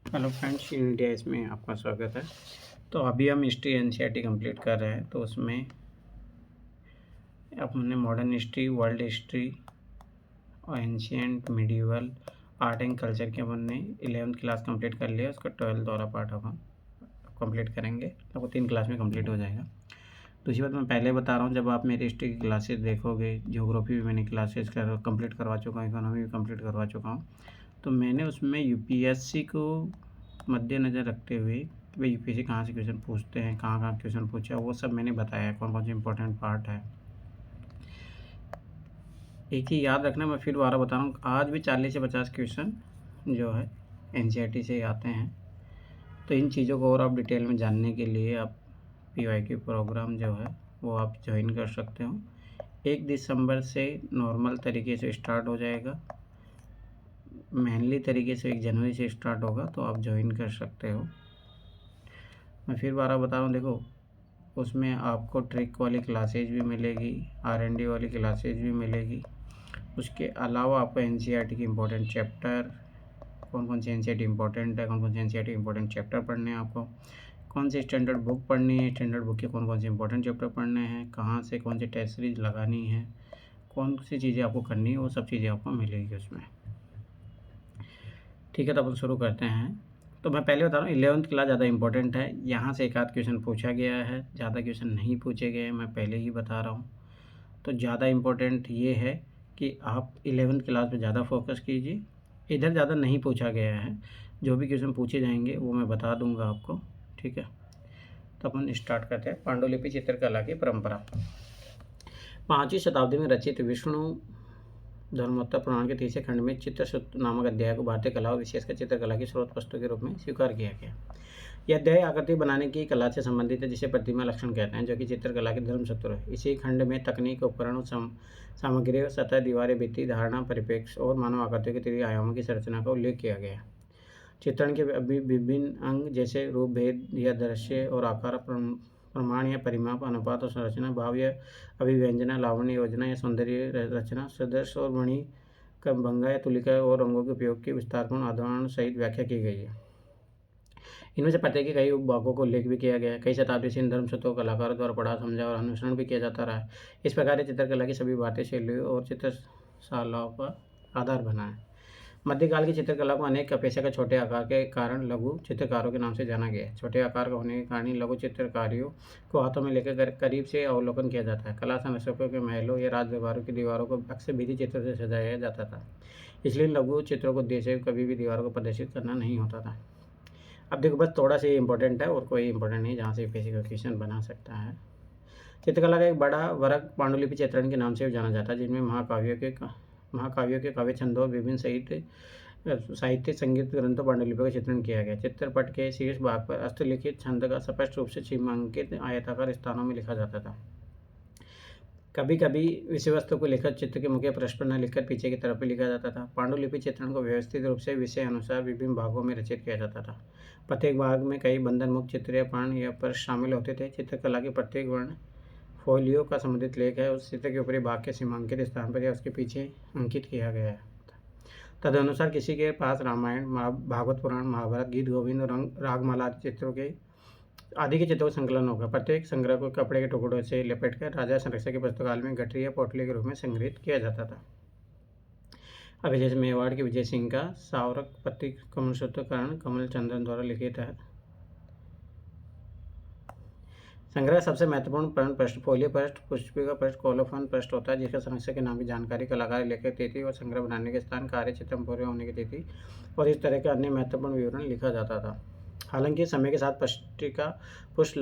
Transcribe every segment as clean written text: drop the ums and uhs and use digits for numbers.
Hello friends, India इसमें आपका स्वागत है। तो अभी हम हिस्ट्री एनसीईआरटी कंप्लीट कर रहे हैं। तो उसमें अपने मॉडर्न हिस्ट्री, वर्ल्ड हिस्ट्री और ancient, medieval, art and culture के अपन ने 11th क्लास कंप्लीट कर लिया। उसका 12th वाला पार्ट अब हम कंप्लीट करेंगे। लगभग 3 क्लास में कंप्लीट हो जाएगा। दूसरी बात मैं पहले बता रहा हूँ, जब आप मेरी हिस्ट्री की क्लासेस देखोगे, ज्योग्राफी भी मैंने क्लासेस कंप्लीट करवा चुका हूँ, इकोनॉमी भी कंप्लीट करवा चुका हूँ। तो मैंने उसमें यूपीएससी को मद्देनज़र रखते हुए कि भाई यूपीएससी कहाँ से क्वेश्चन पूछते हैं, कहाँ कहाँ क्वेश्चन पूछा, वो सब मैंने बताया, कौन कौन से इंपॉर्टेंट पार्ट है। एक ही याद रखना, मैं फिर दोबारा बता रहा हूँ, आज भी 40 से 50 क्वेश्चन जो है एनसीईआरटी से आते हैं। तो इन चीज़ों को और आप डिटेल में जानने के लिए आप पीवाईक्यू प्रोग्राम जो है वो आप ज्वाइन कर सकते हो। 1 दिसंबर से नॉर्मल तरीके से स्टार्ट हो जाएगा, मेनली तरीके से 1 जनवरी से स्टार्ट होगा, तो आप ज्वाइन कर सकते हो। मैं फिर दोबारा बता रहा हूँ, देखो उसमें आपको ट्रिक वाली क्लासेज भी मिलेगी, आरएनडी वाली क्लासेज भी मिलेगी। उसके अलावा आपको एनसीईआरटी की इम्पोर्टेंट चैप्टर, कौन कौन सी एनसीईआरटी इंपॉर्टेंट है, कौन कौन सी एनसीईआरटी इंपॉर्टेंट चैप्टर पढ़ने हैं, आपको कौन सी स्टैंडर्ड बुक पढ़नी है, स्टैंडर्ड बुक के कौन कौन से इंपॉर्टेंट चैप्टर पढ़ने हैं, कहाँ से कौन सी टेस्ट सीरीज लगानी है, कौन सी चीज़ें आपको करनी है, वो सब चीज़ें आपको मिलेगी उसमें। ठीक है, तो अपन शुरू करते हैं। तो मैं पहले बता रहा हूँ, 11th क्लास ज़्यादा इंपॉर्टेंट है। यहाँ से एक आध क्वेश्चन पूछा गया है, ज़्यादा क्वेश्चन नहीं पूछे गए हैं, मैं पहले ही बता रहा हूँ। तो ज़्यादा इम्पोर्टेंट ये है कि आप 11th क्लास पे ज़्यादा फोकस कीजिए। इधर ज़्यादा नहीं पूछा गया है, जो भी क्वेश्चन पूछे जाएंगे वो मैं बता दूंगा आपको। ठीक है, तो अपन स्टार्ट करते हैं। पांडुलिपि चित्रकला की परंपरा। 5वीं शताब्दी में रचित विष्णु धर्मोत्तर पुराण के तीसरे खंड में चित्रसूत्र नामक अध्याय को भारतीय कला और विशेषकर चित्रकला की स्रोत वस्तु के रूप में स्वीकार किया गया। यह अध्याय आकृति बनाने की कला से संबंधित है, जिसे प्रतिमा लक्षण कहते हैं, जो कि चित्रकला के धर्मसूत्र है। इसी खंड में तकनीक, उपकरण, सामग्री, सतह, दीवारें, भित्ति, धारणा, परिप्रेक्ष्य और मानव आकृतियों के 3 आयामों की संरचना का उल्लेख किया गया है। चित्रण के विभिन्न अंग जैसे रूप, भेद या दृश्य और आकार, प्रमाण या परिमाप, अनुपात और संरचना, भाव या अभिव्यंजना, लावण्य योजना या सौंदर्य रचना, सदृश और मणि, भंगा या तुलिका और रंगों के उपयोग की विस्तारपूर्ण उदाहरण सहित व्याख्या की गई है। इनमें से प्रत्येक के कई उपभागों को उल्लेख भी किया गया है। कई शताब्दी से इन धर्मसूत्रों को कलाकारों द्वारा पढ़ा, समझा और अनुसरण भी किया जाता रहा है। इस प्रकार चित्रकला की सभी भारतीय शैलियों और चित्रशालाओं का आधार बना है। मध्यकाल की चित्रकला को अनेक पेशे का छोटे आकार के कारण लघु चित्रकारों के नाम से जाना गया है। छोटे आकार का होने के कारण ही लघु चित्रकारियों को हाथों में लेकर करीब से अवलोकन किया जाता है। कला संरक्षकों के महलों या राजदरबारों की दीवारों को अक्सर भित्ति चित्र से सजाया जाता था, इसलिए लघु चित्रों को उद्देश्य कभी भी दीवारों को प्रदर्शित करना नहीं होता था। अब देखो, बस थोड़ा सा ये इंपॉर्टेंट है और कोई इंपॉर्टेंट नहीं, जहाँ से किसी का क्वेश्चन बना सकता है। चित्रकला का एक बड़ा वर्ग पांडुलिपि चित्रण के नाम से भी जाना जाता है, जिनमें महाकाव्यों के काव्य छंदों और विभिन्न साहित्य संगीत ग्रंथों पांडुलिपि का चित्रण किया गया। चित्रपट के शीर्ष भाग पर हस्तलिखित छंद का स्पष्ट रूप से चिन्हांकित आयताकार स्थानों में लिखा जाता था। कभी कभी विषय वस्तु को लिखत चित्र के मुख्य पृष्ठ पर न लिखकर पीछे की तरफ भी लिखा जाता था। पांडुलिपि चित्रण को व्यवस्थित रूप से विषय अनुसार विभिन्न भागों में रचित किया जाता था। प्रत्येक भाग में कई बंधन मुक्त चित्र या प्राण या पृष्ठ शामिल होते थे। चित्रकला के प्रत्येक वर्ण फोलियो का संबंधित लेख है उस चित्र के ऊपरी भाग के सीमांकित स्थान पर या उसके पीछे अंकित किया गया है। तदनुसार किसी के पास रामायण, भागवत पुराण, महाभारत, गीत गोविंद और रागमाला आदि के चित्रों का संकलन होगा। प्रत्येक संग्रह को कपड़े के टुकड़ों से लपेटकर राजा संरक्षक के पुस्तकालय में गठरी या पोटली के रूप में संग्रहित किया जाता था। अब जैसे मेवाड़ के विजय सिंह का सावरक पत्ती कमल सूत्रकरण कमल चंद्रन द्वारा लिखित है। संग्रह सबसे महत्वपूर्ण पर्ण पृष्ठ, फोलियो पृष्ठ, पुष्पिका पृष्ठ, कोलोफोन पृष्ठ होता है, जिसका संरक्षक के नाम की जानकारी, कलाकार, लेखक, तिथि और संग्रह बनाने के स्थान, कार्य, चित्र पूरे होने की तिथि और इस तरह के अन्य महत्वपूर्ण विवरण लिखा जाता था। हालांकि समय के साथ पृष्ठिका पृष्ठ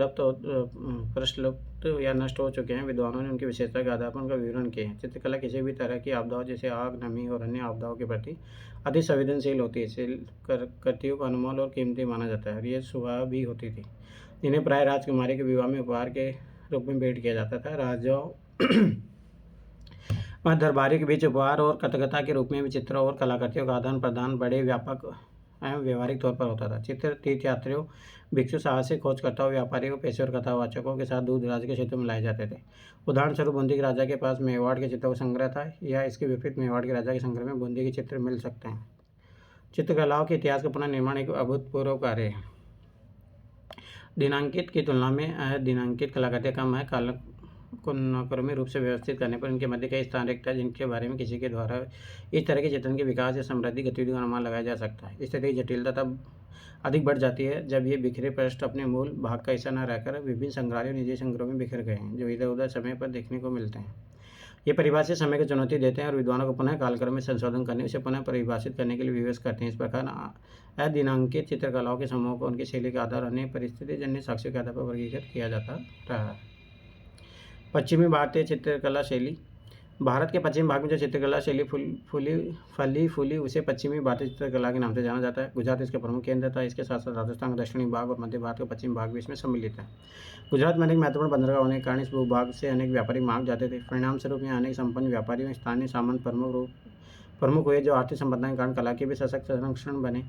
लुप्त या नष्ट हो चुके हैं। विद्वानों ने उनकी विशेषता के आधार पर उनका विवरण किए हैं। चित्रकला किसी भी तरह की आपदाओं जैसे आग, नमी और अन्य आपदाओं के प्रति अति संवेदनशील होती है। कृतियों का अनमोल और कीमती माना जाता है और ये सुबह भी होती थी, जिन्हें प्राय राजकुमारी के विवाह में उपहार के रूप में भेंट किया जाता था। राजाओं व दरबारी के बीच उपहार और कथकथा के रूप में भी चित्रों और कलाकृतियों का आदान प्रदान बड़े व्यापक एवं व्यवहारिक तौर पर होता था। चित्र तीर्थयात्रियों, भिक्षु, साहसिक खोजकर्ताओं, व्यापारियों, पेशेवर कथावाचकों के साथ दूर दराज के क्षेत्रों में लाए जाते थे। उदाहरण स्वरूप बूंदी के राजा के पास मेवाड़ के चित्रों का संग्रह था, या इसके विपरीत मेवाड़ के राजा के संग्रह में बूंदी के चित्र मिल सकते हैं। चित्रकलाओं के इतिहास का पुनर्निर्माण एक अभूतपूर्व कार्य है। दिनांकित की तुलना में अदिनांकित कलाकृतियाँ कम है। कालक को अनुक्रमिक रूप से व्यवस्थित करने पर इनके मध्य कई स्थान रखता है जिनके बारे में किसी के द्वारा इस तरह के चित्रण के विकास या समृद्धि गतिविधियों का अनुमान लगाया जा सकता है। इस तरह की जटिलता तब अधिक बढ़ जाती है जब ये बिखरे पृष्ठ अपने मूल भाग का हिस्सा न रहकर विभिन्न संग्रहालयों और निजी संग्रहों में बिखर गए हैं, जो इधर उधर समय पर देखने को मिलते हैं। ये परिभाषित समय को चुनौती देते हैं और विद्वानों को पुनः कालक्रम में संशोधन करने, उसे पुनः परिभाषित करने के लिए विवश करते हैं। इस प्रकार अदिनांकित चित्रकलाओं के समूह को उनकी शैली के आधार अन्य परिस्थिति जन्य साक्ष्यों के आधार पर वर्गीकृत किया जाता रहा। पश्चिमी भारतीय चित्रकला शैली। भारत के पश्चिमी भाग में जो चित्रकला शैली फली फूली उसे पश्चिमी भारतीय चित्रकला के नाम से जाना जाता है। गुजरात इसका प्रमुख केंद्र था। इसके साथ साथ राजस्थान का दक्षिणी भाग और मध्य भारत का पश्चिम भाग भी इसमें सम्मिलित है। गुजरात में अनेक महत्वपूर्ण बंदरगाह होने के कारण इस भूभाग से अनेक व्यापारी मार्ग जाते थे। परिणाम स्वरूप यहाँ अनेक संपन्न व्यापारियों स्थानीय सामंत प्रमुख हुए, जो आर्थिक संपदा के कारण कला के भी सशक्त संरक्षण बने।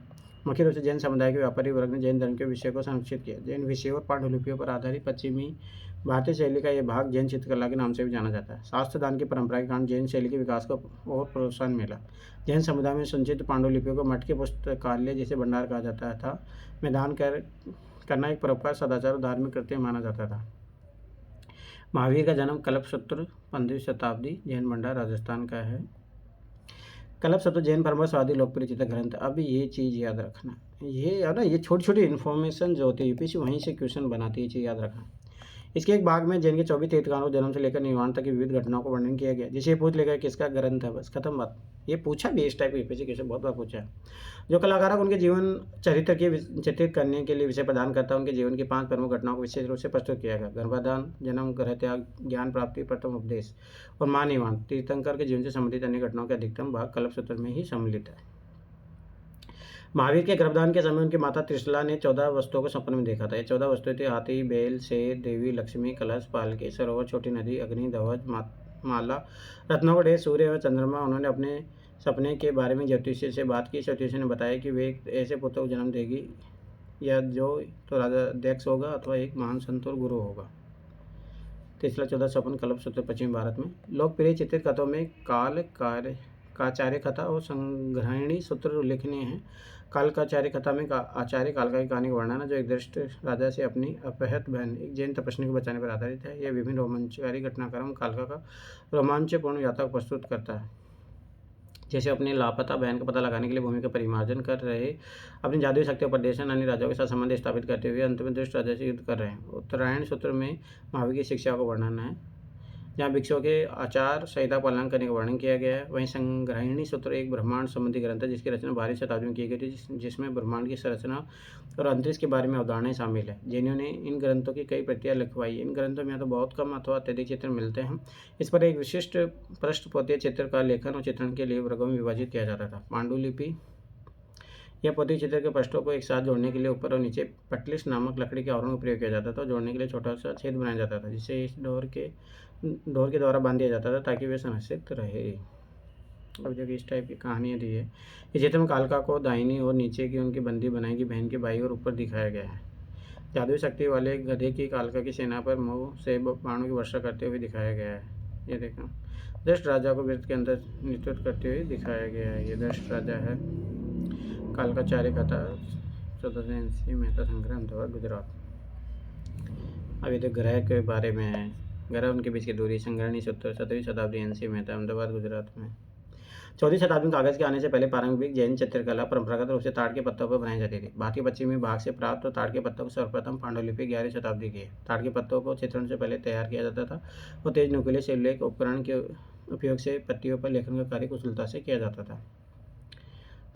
मुख्य रूप से जैन समुदाय के व्यापारी वर्ग ने जैन धर्म के विषय को संरक्षित किया। जैन विषयों और पांडुलिपियों पर आधारित पश्चिमी भारतीय शैली का यह भाग जैन चित्रकला के नाम से भी जाना जाता है। शास्त्र दान की परंपरा के कारण जैन शैली के विकास को और प्रोत्साहन मिला। जैन समुदाय में संचित पांडुलिपियों को मठ के पुस्तकालय जैसे भंडार कहा जाता था, में दान करना एक परोपकार, सदाचार और धार्मिक कृत्य माना जाता था। महावीर का जन्म कल्पसूत्र 15वीं शताब्दी जैन भंडार राजस्थान का है। कल्पसूत्र जैन परंपरावादी लोकप्रिय चित्र ग्रंथ। अब ये चीज़ याद रखना, ये है ना, ये छोटी छोटी इन्फॉर्मेशन जो होती है यूपीएससी वहीं से क्वेश्चन बनाती है, चीज़ याद रखना। इसके एक भाग में जैन के 24 तीर्थंकरों जन्म से लेकर निर्वाण तक की विविध घटनाओं को वर्णन किया गया, जिसे पूछ लेगा किसका ग्रंथ है, बस खत्म बात। ये पूछा भी इस टाइप के यूपीएससी क्वेश्चन बहुत बार पूछा है। जो कलाकार को उनके जीवन चरित्र के चित्रित करने के लिए विषय प्रदान करता है, उनके जीवन की 5 प्रमुख घटनाओं को विशेष रूप से प्रस्तुत किया गया। गर्भाधान, जन्म, ग्रह त्याग, ज्ञान प्राप्ति, प्रथम उपदेश और महानिर्वाण। तीर्थंकर के जीवन से संबंधित अन्य घटनाओं के अधिकतम भाग कल्पसूत्र में ही सम्मिलित है। महावीर के गर्भधान के समय उनकी माता त्रिशला ने 14 वस्तुओं को सपने में देखा था। ये 14 वस्तुएं थी हाथी, बैल, शेर, देवी लक्ष्मी, कलश, पालकी, सरोवर, छोटी नदी, अग्नि, ध्वज, माला, रत्नों का ढेर, सूर्य और चंद्रमा। उन्होंने अपने सपने के बारे में ज्योतिषी से बात की। ज्योतिषी ने बताया कि वे एक ऐसे पुत्र को जन्म देगी या जो तो राजा अध्यक्ष होगा अथवा एक महान संत और गुरु होगा। तीसरा 14 सपन कल्पसूत्र पश्चिमी भारत में। लोकप्रिय चित्रित कथाओं में काचार्य कथा और संग्रहिणी सूत्र उल्लेखनीय हैं। कालकाचार्य कथा में आचार्य कालका की कहानी का वर्णन है, जो एक दृष्ट राजा से अपनी अपहृत बहन एक जैन तपस्वी को बचाने पर आधारित है। यह विभिन्न रोमांचकारी घटनाक्रम कालका का रोमांचपूर्ण यात्रा को प्रस्तुत करता है, जैसे अपनी लापता बहन का पता लगाने के लिए भूमि का परिमार्जन कर रहे, अपनी जादुई शक्तियों पर प्रदर्शन, अन्य राजाओं के साथ संबंध स्थापित करते हुए अंत में दुष्ट राजा से युद्ध कर रहे हैं। उत्तरायण सूत्र में महावीर की शिक्षाओं का वर्णन है, जहाँ भिक्षुओं के आचार संहिता पालन करने का वर्णन किया गया है। वहीं संग्रहिणी सूत्र एक ब्रह्मांड संबंधी ग्रंथ है, जिसकी रचना 12वीं शताब्दी में की गई थी, जिसमें ब्रह्मांड की संरचना और अंतरिक्ष के बारे में अवधारणाएं शामिल है। जैनों ने इन ग्रंथों की कई प्रतियां लिखवाई। इन ग्रंथों में या तो बहुत कम अथवा अत्यधिक चित्र मिलते हैं। इस पर एक विशिष्ट पृष्ठपोतीय चित्र का लेखन और चित्रण के लिए वर्गों में विभाजित किया जाता था। पांडुलिपि यह पोथी चित्र के पृष्ठों को एक साथ जोड़ने के लिए ऊपर और नीचे पटलिस नामक लकड़ी के आवरण का प्रयोग किया जाता था। जोड़ने के लिए छोटा सा छेद बनाया जाता था, जिसे इस डोर के द्वारा बांध दिया जाता था ताकि वे संरक्षित रहे। अब जब इस टाइप की कहानियाँ दी है। इस चित्र में कालका को दाहिनी और नीचे की उनकी बंदी बनाई की बहन के बाई और ऊपर दिखाया गया है। जादुई शक्ति वाले गधे की कालका की सेना पर मुंह से बाणों की वर्षा करते हुए दिखाया गया है। ये देखो, दृष्ट राजा को वृत्त के अंदर नेतृत्व करते हुए दिखाया गया है। ये दृष्ट राजा है। कालकाचार्य कथा 1480 मेहता संग्रह, अहमदाबाद, गुजरात। अब ये तो ग्रह के बारे में है। ग्रह उनके बीच की दूरी, संग्रहणी सूत्र 17वीं शताब्दी एनसी मेहता, अहमदाबाद, गुजरात में। 14वीं शताब्दी में कागज के आने से पहले पारंपरिक जैन चित्रकला परंपरागत रूप से ताड़ के पत्तों पर बनाई जाती थी। भारतीय पश्चिमी भाग से प्राप्त ताड़ के पत्तों को सर्वप्रथम पांडुलिपि 11वीं शताब्दी की है। ताड़ के पत्तों को चित्रण से पहले तैयार किया जाता था और तेज नुकीले शिवलेख उपकरण के उपयोग से पत्तियों पर लेखन का कार्य कुशलता से किया जाता था।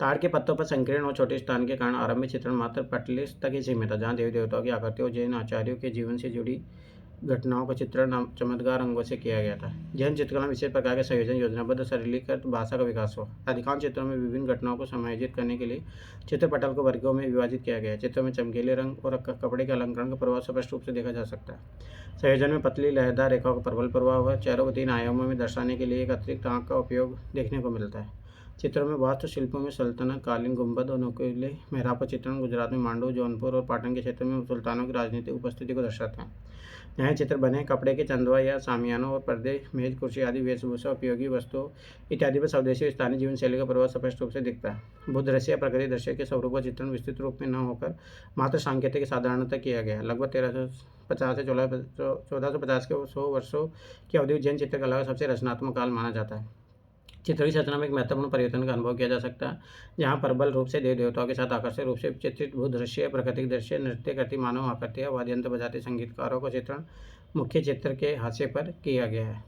ताड़ के पत्तों पर संकीर्ण और छोटे स्थान के कारण आरंभिक चित्रण मात्र पटलिस तक ही सीमित था, जहाँ देवी देवताओं की आकृतियों और जैन आचार्यों के जीवन से जुड़ी घटनाओं का चित्रण चमत्कार अंगों से किया गया था। जैन चित्रकला में विशेष प्रकार के संयोजन, योजनाबद्ध सरलीकृत भाषा का विकास हुआ। अधिकांश चित्रों में विभिन्न घटनाओं को समायोजित करने के लिए चित्रपटल को वर्गों में विभाजित किया गया है। चित्रों में चमकीले रंग और कपड़े के अलंकरण का प्रभाव स्पष्ट रूप से देखा जा सकता है। संयोजन में पतली लहरदार रेखाओं का प्रबल प्रभाव है। चेहरों को 3 आयामों में दर्शाने के लिए एक अतिरिक्त आंख का उपयोग देखने को मिलता है। चित्रों में वास्तुशिल्पों में सल्तनत कालीन गुंबद और नुकीले मेहराब का चित्रण गुजरात में मांडू, जौनपुर और पाटन के क्षेत्र में सुल्तानों की राजनीतिक उपस्थिति को दर्शाते हैं। यहाँ चित्र बने कपड़े के चंदवा या सामियानों और पर्दे, मेज, कुर्सी आदि वेशभूषा, उपयोगी वस्तुओं इत्यादि पर स्वदेशी और स्थानीय जीवन शैली का प्रभाव स्पष्ट रूप से दिखता है। बुद्ध दृश्य या प्रकृति दृश्य के स्वरूप का चित्रण विस्तृत रूप में न होकर मात्र सांकेतिक साधारणतः किया गया है। लगभग 1350 से 1450 के 100 वर्षों की अवधि जैन चित्रकला का सबसे रचनात्मक काल माना जाता है। चित्र की रचना में एक महत्वपूर्ण परिवर्तन का अनुभव किया जा सकता है, जहाँ प्रबल रूप से देव देवताओं के साथ आकर्षक रूप से चित्रित भू दृश्य, प्राकृतिक दृश्य, नृत्य करती मानव आकृतियाँ, वाद्ययंत्र बजाते संगीतकारों का चित्रण मुख्य चित्र के हाशिए पर किया गया है।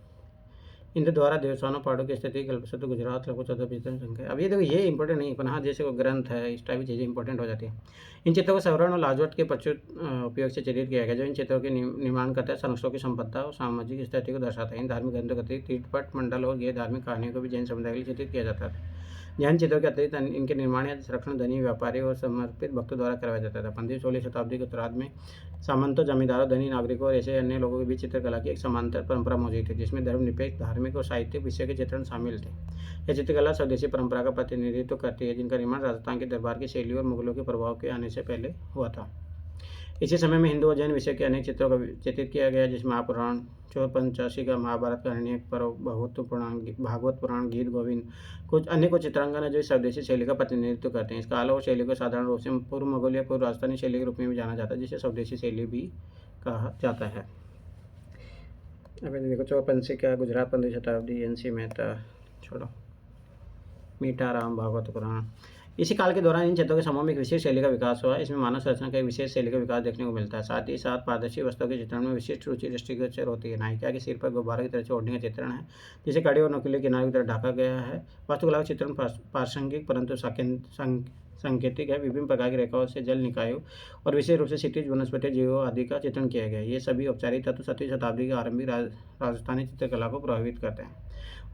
इनके द्वारा देवस्थानों पहाड़ों की स्थिति, कल्पशुद्ध गुजरात, लगभग 14 संख्या। अब ये देखो ये इंपॉर्टेंट नहीं है, पर हाँ जैसे कोई ग्रंथ है इस टाइप की चीज़ें इंपॉर्टेंट हो जाती है। इन चित्रों को सवर्ण और लाजवट के प्रचुर उपयोग से चित्रित किया गया, जो इन चित्रों के निर्माण करता है संरक्षकों की संपदा और सामाजिक स्थिति को दर्शाता है। इन धार्मिक ग्रंथों के अतिरिक्त तीर्थपट, मंडल और गैर धार्मिक कहानियों को भी जैन समुदाय के लिए चित्रित किया जाता है। जैन चित्रों के अतिरिक्त इनके निर्माण या संरक्षण धनी व्यापारी और समर्पित भक्तों द्वारा करवाया जाता था। 15वीं-16वीं शताब्दी के उत्तरार्ध में सामंतों, जमींदारों, धनी नागरिकों और ऐसे अन्य लोगों के बीच चित्रकला की एक समांतर परंपरा मौजूद थी, जिसमें धर्मनिरपेक्ष, धार्मिक और साहित्यिक विषय के चित्रण शामिल थे। यह चित्रकला स्वदेशी परंपरा का प्रतिनिधित्व करती है, जिनका निर्माण राजस्थान के दरबार की शैली और मुगलों के प्रभाव के आने से पहले हुआ था। इसी समय में हिंदू और जैन विषय के अनेक चित्रों का चित्रित किया गया, जिसमें महापुराण, चौर पंचाशी का, महाभारत का अनेक पर्व, भागवत पुराण, गीत गोविंद, कुछ अन्य को चित्रांकन है जो इस स्वदेशी शैली का प्रतिनिधित्व करते हैं। इस काल और शैली को साधारण रूप से पूर्व मुगल या पूर्व राजस्थानी शैली के रूप में भी जाना जाता है, जिसे स्वदेशी शैली भी कहा जाता है। अब देखो चौरपंशी का, गुजरात 15वीं शताब्दी, एन.सी. मेहता, छोड़ो, मीठा राम, भागवत पुराण। इसी काल के दौरान इन चित्रों के समूह में एक विशेष शैली का विकास हुआ। इसमें मानव संरचना का एक विशेष शैली का विकास देखने को मिलता है। साथ ही साथ पारदर्शी वस्तुओं के चित्रण में विशिष्ट रुचि दृष्टिगोचर होती है। नायिका के सिर पर गुब्बारे की तरह से ओढ़ने का चित्रण है, जिसे कड़ी और नुकीले किनारे की तरह ढाका गया है। वास्तुकला का चित्रण प्रासंगिक परंतु सांकेतिक है। विभिन्न प्रकार की रेखाओं से जल निकायों और विशेष रूप से क्षितिज, वनस्पति, जीवों आदि का चित्रण किया गया है। ये सभी औपचारिक तत्व 7वीं शताब्दी की आरंभिक राजस्थानी चित्रकला को प्रभावित करते हैं।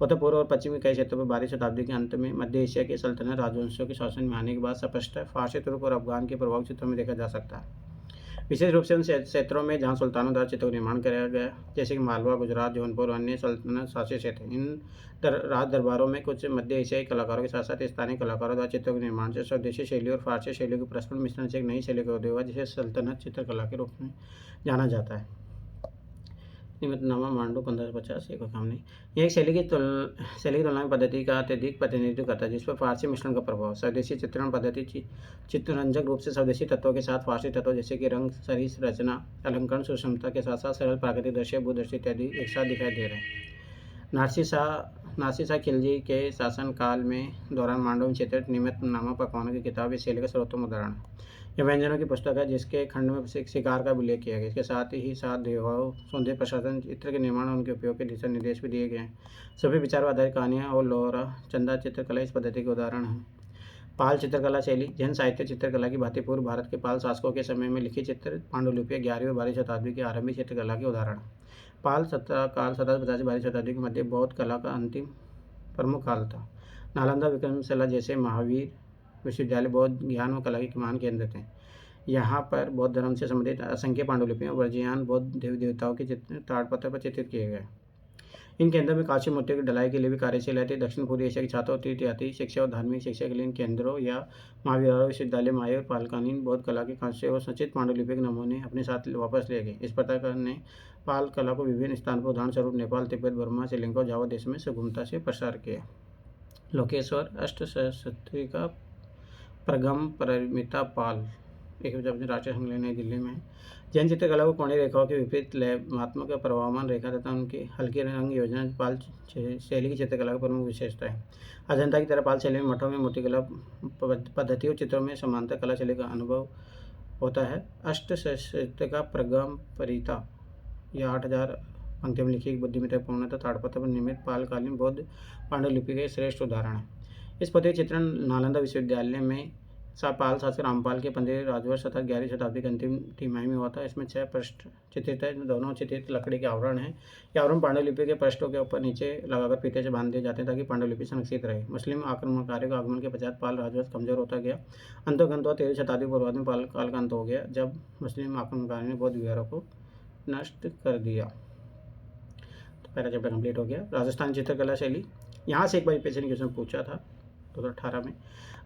उत्तर पूर्व और पश्चिमी कई क्षेत्रों पर 12वीं शताब्दी के अंत में मध्य एशिया के सल्तनत राजवंशों के शासन में आने के बाद स्पष्ट फारसी, तुर्क और अफगान के प्रभाव चित्रों में देखा जा सकता है। विशेष रूप से उन क्षेत्रों में जहाँ सुल्तानों द्वारा चित्रों का निर्माण कराया गया, जैसे कि मालवा, गुजरात, जौनपुर और अन्य सल्तनत शासित क्षेत्र। इन राज दरबारों में कुछ मध्य एशियाई कलाकारों के साथ साथ स्थानीय कलाकारों द्वारा चित्रों के निर्माण से स्वदेशी शैली और फारसी शैली के परस्पर मिश्रण से एक नई शैली का उदय हुआ, जिसे सल्तनत चित्रकला के रूप में जाना जाता है। निमित्तनामा मांडू 1550 एक काम नहीं। यह एक शैली की तुलना में पद्धति का अत्यधिक प्रतिनिधित्व करता है, जिस पर फारसी मिश्रण का प्रभाव। स्वदेशी चित्रण पद्धति चित्ररंजक रूप से स्वदेशी तत्वों के साथ फारसी तत्वों जैसे कि रंग, सरिस, रचना, अलंकरण, सूक्ष्मता के साथ साथ सरल प्राकृतिक दृश्य, भूदृश्य इत्यादि एक साथ दिखाई दे रहे हैं। नासिर शाह खिलजी के शासनकाल में दौरान मांडू में चित्रित निमित्तनामा पकवानों की किताब इस शैली का सर्वोत्तम उदाहरण है। यह व्यंजनों की पुस्तक है, जिसके खंड में शिकार का उल्लेख किया गया। इसके साथ ही देवाओं, सौंदर्य प्रसाधन, चित्र के निर्माण और उनके उपयोग के दिशा निर्देश भी दिए गए हैं। सभी विचार आधारित कहानियाँ और लोहरा चंदा चित्रकला इस पद्धति के उदाहरण हैं। पाल चित्रकला शैली जैन साहित्य चित्रकला की भांति पूर्व भारत के पाल शासकों के समय में लिखी चित्र पांडुलिपियाँ 11वीं और 12वीं शताब्दी की आरंभिक चित्रकला के उदाहरण। पाल काल 1750 से 12वीं शताब्दी के मध्य बौद्ध कला का अंतिम प्रमुख काल था। नालंदा, विक्रमशिला जैसे महावीर विश्वविद्यालय बौद्ध ज्ञान और कला के महान केंद्र थे। यहाँ पर बौद्ध धर्म से संबंधित असंख्य पांडुलिपियाँ, वर्जियान बौद्ध देवी देवताओं के ताड़पत्र पर चित्रित किए गए। इन केंद्रों में कांस्य मूर्तियों की ढलाई के लिए भी कार्यशील रहती। दक्षिण पूर्वी एशिया के छात्रों, तीर्थयात्री, शिक्षा और धार्मिक शिक्षा के लिए इन केंद्रों या महाविद्यालयों, विश्वविद्यालय में आए और पालकालीन बौद्ध कला के कांस्य और सचित पांडुलिपि के नमूने अपने साथ वापस ले गए। इस प्रकार ने पाल कला को विभिन्न स्थानों पर उदाहरण स्वरूप नेपाल, तिब्बत, बर्मा, श्रीलंका और जावा देश में सुगमता से प्रसार किया। लोकेश्वर अष्टशस्त्री का प्रगम परिमिता पाल एक राष्ट्रीय संग्रह नई दिल्ली में। जैन चित्रकला को कोणीय रेखाओं के विपरीत लयमात्मक प्रभावमान रेखा तथा उनकी हल्की रंग योजना पाल शैली की चित्रकला की प्रमुख विशेषता है। अजंता की तरह पाल शैली में मठों में मूर्तिकला पद्धतियों चित्रों में समांतर कला शैली का अनुभव होता है। अष्टशस्त्र का प्रगम परिता यह 8000 पंक्तियों में लिखी बुद्धिमत्ता पूर्णतः ताड़पत्र पर निर्मित पालकालीन बौद्ध पांडुलिपि के श्रेष्ठ उदाहरण है। इस पद्धति चित्रण नालंदा विश्वविद्यालय में पाल शासक रामपाल के 15वीं राजवंश तथा 11वीं शताब्दी की अंतिम तिमाही में हुआ था। इसमें 6 पृष्ठ चित्रित है, दोनों चित्रित लकड़ी के आवरण हैं। ये आवरण पांडुलिपि के पृष्ठों के ऊपर नीचे लगाकर फीते से बांध दिए जाते हैं ताकि पांडुलिपि संरक्षित रहे। मुस्लिम आक्रमणकारियों के आगमन के पश्चात पाल राजवंश कमजोर होता गया। अंततः 13वीं शताब्दी पूर्वार्ध में पाल काल का अंत हो गया, जब मुस्लिम आक्रमणकारियों ने बौद्ध विहारों को नष्ट कर दिया। तो पहला चैप्टर कंप्लीट हो गया। राजस्थान चित्रकला शैली, यहाँ से एक बार क्वेश्चन पूछा था 2018 में।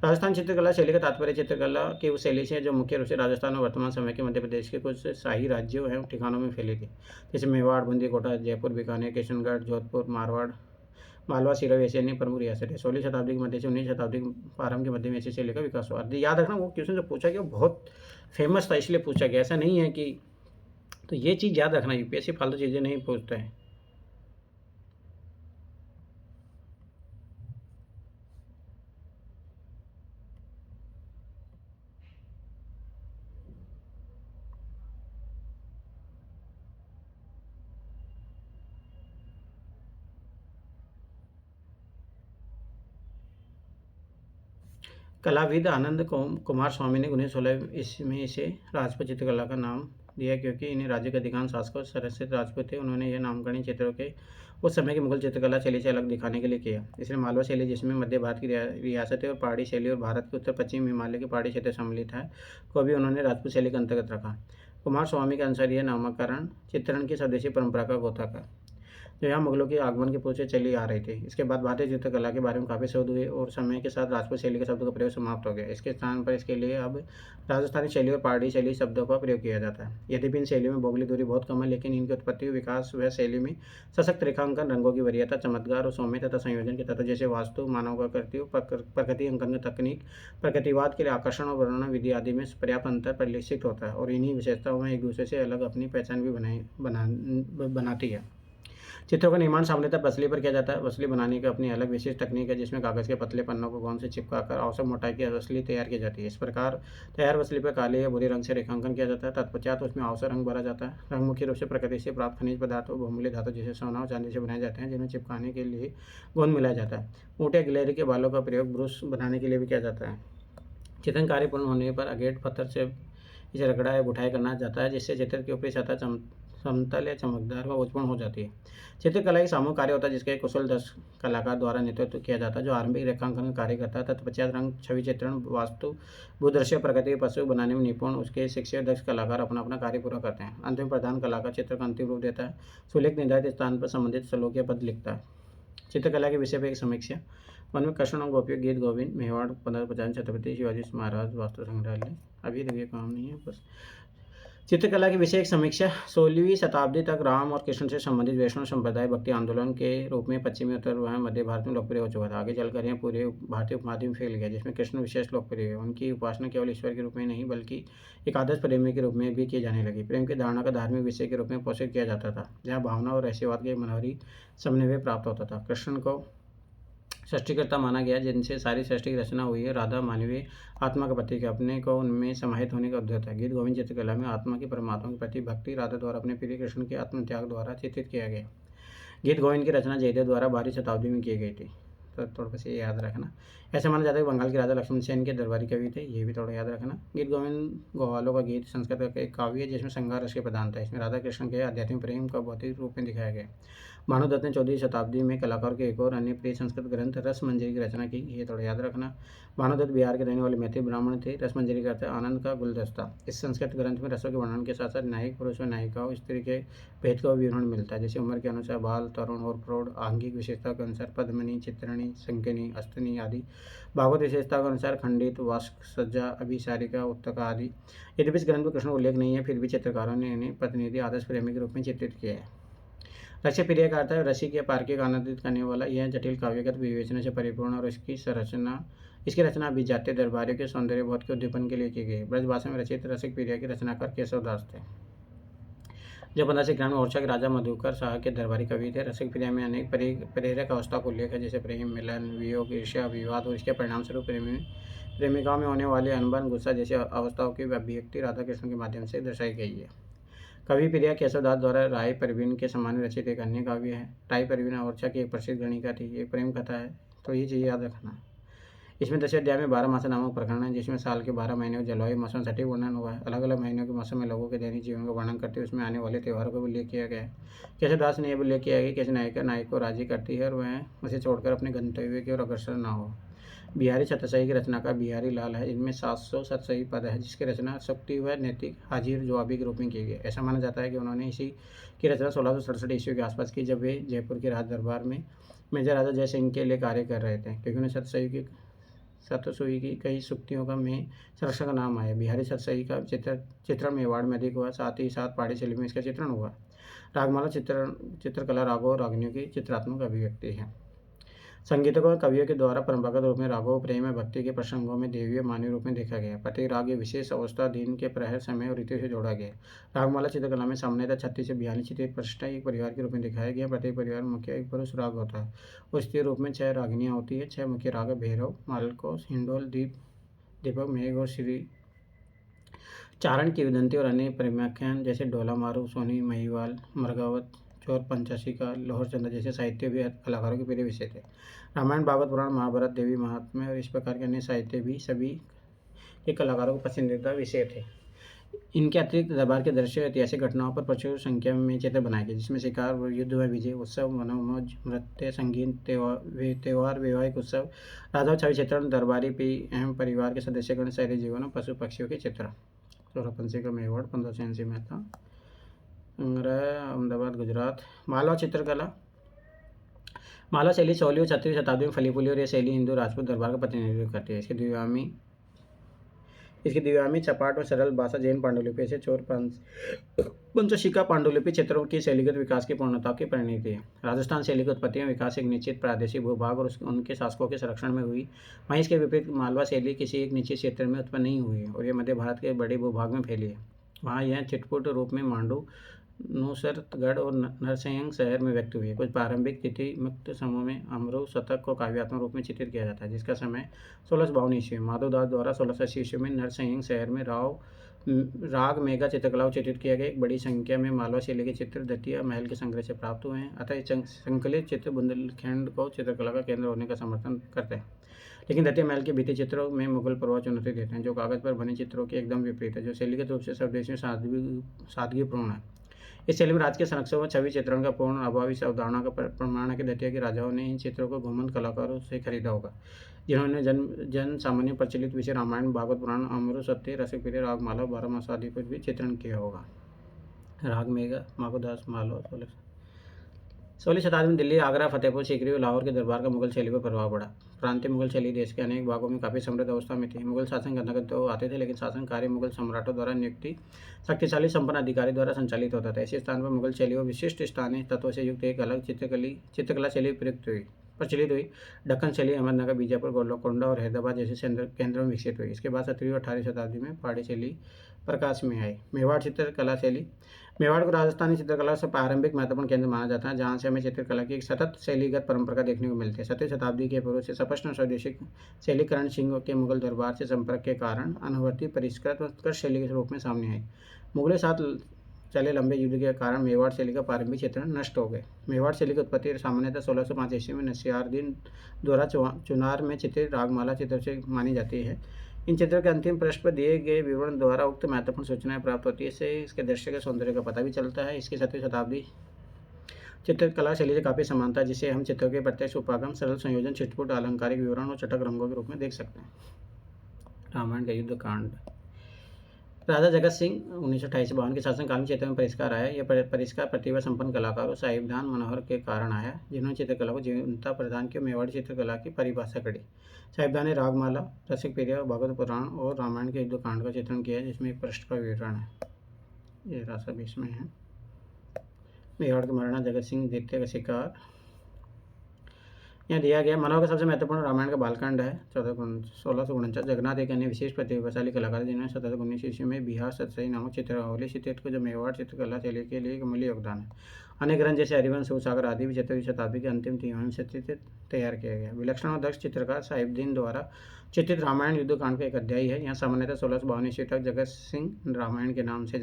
राजस्थान चित्रकला शैली का तात्पर्य चित्रकला की उस शैली से जो मुख्य रूप से राजस्थान और वर्तमान समय के मध्य प्रदेश के कुछ शाही राज्यों एवं ठिकानों में फैली थी, जैसे मेवाड़, बूंदी, कोटा, जयपुर, बीकानेर, किशनगढ़, जोधपुर, मारवाड़, मालवा, सिरोही ऐसी अन्य प्रमुख रियासतें। 16वीं शताब्दी के मध्य से 19वीं शताब्दी के प्रारंभ के मध्य में ऐसी शैली का विकास हुआ। याद रखना वो क्वेश्चन जो पूछा गया वो बहुत फेमस था इसलिए पूछा गया, ऐसा नहीं है कि, तो ये चीज़ याद रखना, यूपीएससी फालतू चीज़ें नहीं पूछता है। कलाविद आनंद कुमार स्वामी ने 1916 ईस्वी में इसे राजपूत चित्रकला का नाम दिया, क्योंकि इन्हें राज्य के अधिकांश शासक संरक्षित राजपूत थे। उन्होंने यह नामकरण चित्रों के उस समय की मुगल चित्रकला शैली से अलग दिखाने के लिए किया। इसलिए मालवा शैली, जिसमें मध्य भारत की रियासतें और पहाड़ी शैली और भारत के उत्तर पश्चिम हिमालय के पहाड़ी क्षेत्र सम्मिलित है, को भी उन्होंने राजपूत शैली के अंतर्गत रखा। कुमार स्वामी के अनुसार यह नामकरण चित्रण की स्वदेशी परंपरा का गोता का, जो यहाँ मुगलों के आगमन के पूर्व से चली आ रही थी। इसके बाद भारतीय चित्रकला के बारे में काफ़ी शोध हुए और समय के साथ राजपूत शैली के शब्दों का प्रयोग समाप्त हो गया। इसके स्थान पर इसके लिए अब राजस्थानी शैली और पहाड़ी शैली शब्दों का प्रयोग किया जाता है। यद्यपि इन शैलियों में भौगोलिक दूरी बहुत कम है, लेकिन इनकी उत्पत्ति, विकास व शैली में सशक्त रेखांकन, रंगों की वरीयता, चमत्कार और सौम्य तथा संयोजन के तत्व जैसे वास्तु, मानवाकृतियों, प्रकृति अंकन तकनीक, प्रकृतिवाद के लिए आकर्षण और वर्णन विधि आदि में पर्याप्त अंतर परिलक्षित होता है, और इन्हीं विशेषताओं में एक दूसरे से अलग अपनी पहचान भी बनाती है। चित्रों का निर्माण सामान्यतः पसली पर किया जाता है। पसली बनाने की अपनी अलग विशेष तकनीक है, जिसमें कागज़ के पतले पन्नों को गोंद से चिपकाकर आवश्यक मोटाई की पसली तैयार की जाती है। इस प्रकार तैयार पसली पर काले या भूरे रंग से रेखांकन किया जाता है। तत्पश्चात उसमें आवश्यक रंग भरा जाता है। रंग मुख्य रूप से प्रकृति से प्राप्त खनिज पदार्थों, बहुमूल्य धातु जैसे सोना और चांदी से बनाए जाते हैं, जिन्हें चिपकाने के लिए गोंद मिलाया जाता है। ऊँट या गिलहरी के बालों का प्रयोग ब्रश बनाने के लिए भी किया जाता है। चित्रण कार्य पूर्ण होने पर अगेट पत्थर से इसे रगड़ा या गुठाई करना जाता है, जिससे चित्र की ऊपरी सतह समतल या चमकदार व उज्ज्वल हो जाती है। चित्रकला एक सामूहिक कार्य होता है, जिसका एक कुशल दस कलाकार द्वारा नेतृत्व किया जाता है, जो आरंभिक रेखांकन का कार्य करता है। तत्पश्चात रंग, छवि चित्रण, वास्तु, भूदृश्य, प्रकृति, पशु बनाने में निपुण उसके शिक्षक दक्ष कलाकार अपना अपना कार्य पूरा करते हैं। अंत में प्रधान कलाकार चित्र का अंतिम रूप देता है। सुलेख निर्धारित स्थान पर संबंधित श्लोक या पद लिखता है। चित्रकला के विषय पर एक समीक्षा। वन में कृष्ण और गोपियों, गीत गोविंद, मेवाड़ 1550, छत्रपति शिवाजी महाराज वास्तु संग्रहालय। अभी तक ये काम नहीं है बस। चित्रकला के विषय एक समीक्षा। 16वीं शताब्दी तक राम और कृष्ण से संबंधित वैष्णव संप्रदाय भक्ति आंदोलन के रूप में पश्चिमी, उत्तर व मध्य भारत में लोकप्रिय हो चुका था। आगे चलकर यह पूरे भारतीय उपमहाद्वीप में फैल गया, जिसमें कृष्ण विशेष लोकप्रिय है। उनकी उपासना केवल ईश्वर के रूप में नहीं, बल्कि एक आदर्श प्रेमी के रूप में भी की जाने लगी। प्रेम की धारणा का धार्मिक विषय के रूप में पोषित किया जाता था, जहाँ भावना और रहस्यवाद के मनोहरी समन्वय प्राप्त होता था। कृष्ण को सृष्टिकर्ता माना गया, जिनसे सारी सृष्टि की रचना हुई है। राधा मानवीय आत्मा का प्रतीक है, अपने को उनमें समाहित होने का उद्यत है। गीत गोविंद चित्रकला में आत्मा की परमात्मा के प्रति भक्ति राधा द्वारा अपने प्रिय कृष्ण के आत्मत्याग द्वारा चित्रित किया गया। गीत गोविंद की रचना जयदेव द्वारा 12वीं शताब्दी में की गई थी, तो थोड़ा सा ये याद रखना। ऐसा माना जाता है कि बंगाल के राजा लक्ष्मण सेन के दरबारी कवि थे, ये भी थोड़ा याद रखना। गीत गोविंद ग्वालों का गीत संस्कृत का एक काव्य है, जिसमें श्रृंगार रस की प्रधानता है। इसमें राधा कृष्ण के आध्यात्मिक प्रेम का भौतिक रूप में दिखाया गया। भानुदत्त ने 14वीं शताब्दी में कलाकार के एक और अन्य प्रिय संस्कृत ग्रंथ रस मंजरी की रचना की, ये थोड़ा याद रखना। भानुदत्त बिहार के रहने वाले मैथिल ब्राह्मण थे। रस मंजरी का अर्थ है आनंद का गुलदस्ता। इस संस्कृत ग्रंथ में रसों के वर्णन के साथ साथ नायक, पुरुष और नायिकाओं, स्त्री के भेद का विवरण मिलता है, जैसे उम्र के अनुसार बाल, तरुण और प्रौढ़, आंगिक विशेषता के अनुसार पद्मिनी, चित्रणी, संकिनी, अस्तनी आदि, भागवत विशेषता के अनुसार खंडित, वास्क, सज्जा, अभिसारिका, उत्तका आदि। यद्यपि इस ग्रंथ में कृष्ण उल्लेख नहीं है, फिर भी चित्रकारों ने इन्हें प्रतिनिधि आदर्श प्रेमी के रूप में चित्रित किया है। रस्य प्रिय का अर्थ है रसिक या पार्किक आनंदित करने वाला। यह जटिल काव्यगत विवेचना से परिपूर्ण और इसकी रचना अभिजात्य दरबारियों के सौंदर्य बोध के उद्दीपन के लिए की गई। ब्रजभाषा में रचित रसिक प्रिय के रचनाकार केशवदास थे, जो 1500 ग्राम में ओरछा के राजा मधुकर शाह के दरबारी कवि थे। रसिक प्रिया में अनेक प्रेरक अवस्था को उल्लेख है, जैसे प्रेम, मिलन, वियोग, ईर्ष्या, विवाद और इसके परिणाम स्वरूप प्रेमिकाओं में होने वाले अनबन, गुस्सा जैसी अवस्थाओं की अभिव्यक्ति राधा कृष्ण के माध्यम से दर्शाई गई है। कवि प्रिया केशवदास द्वारा राय परवीन के सम्मान में रचित एक अन्य काव्य है। राय परवीन ओरछा की एक प्रसिद्ध गणिका थी। एक प्रेम कथा है, तो ये चीज़ याद रखना। इसमें 10वें अध्याय में 12 मास नामक प्रकरण है, जिसमें साल के 12 महीने और जलवायु मौसम सटीक वर्णन हुआ है। अलग अलग महीनों के मौसम में लोगों के दैनिक जीवन का वर्णन करते हुए उसमें आने वाले त्योहारों को भी उल्लेख किया गया है। केशवदास ने यह उल्लेख किया है कि कैसे नायिका नायक को राजी करती है और वह उसे छोड़कर अपने गंतव्य की ओर अग्रसर न हो। बिहारी सतसई की रचनाकार बिहारी लाल है। इनमें 700 सतसई पद है, जिसकी रचना शक्ति व नैतिक हाजिर जवाबी के रूप में की गई। ऐसा माना जाता है कि उन्होंने इसी की रचना 1667 ईस्वी के आसपास की, जब वे जयपुर के राज दरबार में मेजर राजा जय सिंह के लिए कार्य कर रहे थे, क्योंकि उन्हें सतसुई की कई सूक्तियों का में संरक्षण का नाम आया। बिहारी सतसई का चित्रण मेवाड़ में अधिक हुआ, साथ ही साथ पहाड़ी शैली में इसका चित्रण हुआ। रागमाला चित्रकला रागों और रागनियों की चित्रात्मक अभिव्यक्ति है। संगीतकों और कवियों के द्वारा परंपरागत रूप में रागों प्रेम और भक्ति के प्रसंगों में देवीय मानवीय रूप में देखा गया। प्रत्येक राग ये विशेष अवस्था, दिन के प्रहर, समय और ऋतु से जोड़ा गया। रागमाला चित्रकला में सामान्यतः 36 से 42 चित्रित प्रविष्टियां एक परिवार के रूप में दिखाया गया। प्रत्येक परिवार में मुख्य एक पुरुष राग होता है और स्त्री रूप में 6 रागिनियाँ होती है। 6 मुख्य राग भैरव, मालकोस, हिंडोल, दीपक, मेघ और श्री चारण, किंवदंती और अन्य प्रख्यान जैसे डोला मारू, सोनी, महिवाल, मृगावत, चोर, पंचाशिका, लोहर चंदा जैसे साहित्य भी कलाकारों के प्रिय विषय थे। रामायण, भागवत पुराण, महाभारत, देवी महात्म्य और इस प्रकार के अन्य साहित्य भी सभी के कलाकारों को पसंदीदा विषय थे। इनके अतिरिक्त दरबार के दृश्य और ऐतिहासिक घटनाओं पर प्रचुर संख्या में चित्र बनाए गए, जिसमें शिकार, युद्ध व विजय, उत्सव, मनोमोज, नृत्य, संगीत, त्योहार, वैवाहिक उत्सव, राजा छवि चित्रण, दरबारी भी अहम परिवार के सदस्यगण, शहरी जीवन, पशु पक्षियों के चित्र। चौरापंथी का मेवाड़ 1580 में था। संग्रह अहमदाबाद गुजरात। मालवा चित्रकला। मालवा शैली 16वीं और 17वीं शताब्दी में फली फूली और यह शैली हिंदू राजपूत दरबार का प्रतिनिधित्व करती है। इसकी दिव्यामी चपाट और सरल भाषा जैन पांडुलिपि से चोर पंचशिका पांडुलिपि चित्रों की शैलीगत विकास की पूर्णता की परिणति है। राजस्थान शैली की उत्पत्ति में विकास एक निश्चित प्रादेशिक भूभाग और उनके शासकों के संरक्षण में हुई। वहीं इसके विपरीत मालवा शैली किसी एक निश्चित क्षेत्र में उत्पन्न नहीं हुई और यह मध्य भारत के बड़े भूभाग में फैली है। वहाँ यह चिटपुट रूप में मांडू, नुसरतगढ़ और नरसिंह शहर में व्यक्त हुई है। कुछ प्रारंभिक तिथि मुक्त समूह में अमरू शतक को काव्यात्मक रूप में चित्रित किया जाता है, जिसका समय 1652 ईस्वी में माधवदास द्वारा 1680 ईस्वी में नरसिंह शहर में राग मेघा चित्रकला को चित्रित किया गया। एक बड़ी संख्या में मालवा शैली के चित्र दतिया महल के संग्रह से प्राप्त हुए हैं, अतः संकलित चित्र बुंदेलखंड को चित्रकला का केंद्र होने का समर्थन करते हैं। लेकिन दतिया महल के भित्ति चित्रों में मुगल प्रभाव चुनौती देते हैं, जो कागज पर बने चित्रों के एकदम विपरीत है, जो शैलीगत रूप से स्वदेश में सादगीपूर्ण है। इस शैली में राज्य के संरक्षण व छवि चित्रण का पूर्ण अभाव इस अवधारणा का प्रमाण है कि दतिया के राजाओं ने इन चित्रों को घुमंत कलाकारों से खरीदा होगा, जिन्होंने जन सामान्य प्रचलित विषय रामायण, भागवत पुराण, अमरू सत्य, रसिकप्रिय, रागमाला, बारहमासा आदि कुछ भी चित्रण किया होगा। राग मेघा माघोदास मालवा 16वीं शताब्दी में दिल्ली, आगरा, फतेहपुर सीकरी और लाहौर के दरबार का मुगल शैली पर प्रभाव पड़ा। प्रांतीय मुगल शैली देश के अनेक भागों में काफ़ी समृद्ध अवस्था में थी। मुगल शासन घनागत तो आते थे, लेकिन शासन कार्य मुगल सम्राटों द्वारा नियुक्ति शक्तिशाली संपन्न अधिकारी द्वारा संचालित होता था। ऐसे स्थान पर मुगल शैली और विशिष्ट स्थानीय तत्वों से युक्त एक अलग चित्रकला शैली प्रचलित हुई। दक्कन शैली अहमदनगर, बीजापुर, गोलकोंडा और हैदराबाद जैसे केंद्रों में विकसित हुई। इसके बाद 17वीं और 18वीं शताब्दी में पहाड़ी शैली प्रकाश में आई। मेवाड़ चित्रकला शैली। मेवाड़ को राजस्थानी चित्रकला से प्रारंभिक महत्वपूर्ण केंद्र माना जाता है, जहाँ से हमें चित्रकला की एक सतत शैलीगत परंपरा देखने को मिलती है। 17वीं शताब्दी के पूर्व से स्पष्ट स्वदेशी शैली करण सिंह के मुगल दरबार से संपर्क के कारण अनुवर्ती परिष्कृत उत्कृष्ट शैली के रूप में सामने आई। मुगलों के साथ चले लंबे युद्ध के कारण मेवाड़ शैली का प्रारंभिक चित्रण नष्ट हो गए। मेवाड़ शैली की उत्पत्ति सामान्यतः 1605 ईस्वी में नसीरुद्दीन द्वारा चुनार में चित्रित रागमाला चित्र से मानी जाती है। इन चित्रों के अंतिम पृष्ठ पर दिए गए विवरण द्वारा उक्त महत्वपूर्ण सूचनाएं प्राप्त होती है। इससे इसके दृश्य के सौंदर्य का पता भी चलता है। इसकी 17वीं शताब्दी चित्रकला शैली से काफ़ी समानता है, जिसे हम चित्रों के प्रत्यक्ष उपागम, सरल संयोजन, छिटपुट अलंकारिक विवरण और चटक रंगों के रूप में देख सकते हैं। रामायण का युद्ध कांड। राजा जगत सिंह 1928-52 के शासनकाल में चित्र में परिष्कार आया। यह परिष्कार प्रतिभा संपन्न कलाकारों साहिबजान मनोहर के कारण आया, जिन्होंने चित्रकला को जीवंतता प्रदान की। मेवाड़ी चित्रकला की परिभाषा करी। साहिबजान ने रागमाला, रसिकप्रिय, भागवत पुराण और रामायण के युद्ध कांड का चित्रण किया, जिसमें एक पृष्ठ का विवरण है। ये राशा भी इसमें है। मेवाड़ के महाराणा जगत सिंह द्वितीय का शिकार यहाँ दिया गया। मनोहर का सबसे महत्वपूर्ण रामायण का बालकांड है। 1649 जगन्नाथ एक अन्य विशेष प्रतिभाशाली कलाकार है, जिन्होंने 1719 ईस्वी में बिहार सतसई नामक चित्रावली चित्रित को, जो मेवाड़ चित्रकला शैली के लिए एक अमूल्य योगदान है। अन्य ग्रंथ जैसे हरिवंश, शिवसागर आदि भी 17वीं शताब्दी के अंतिम तिमाही में चित्रित तैयार किया गया। विलक्षण और दक्ष चित्रकार साहिबदीन द्वारा चित्रित रामायण युद्ध कांड का एक अध्याय है। यहाँ सामान्यतः 1652 ईस्वी तक जगत सिंह रामायण के नाम से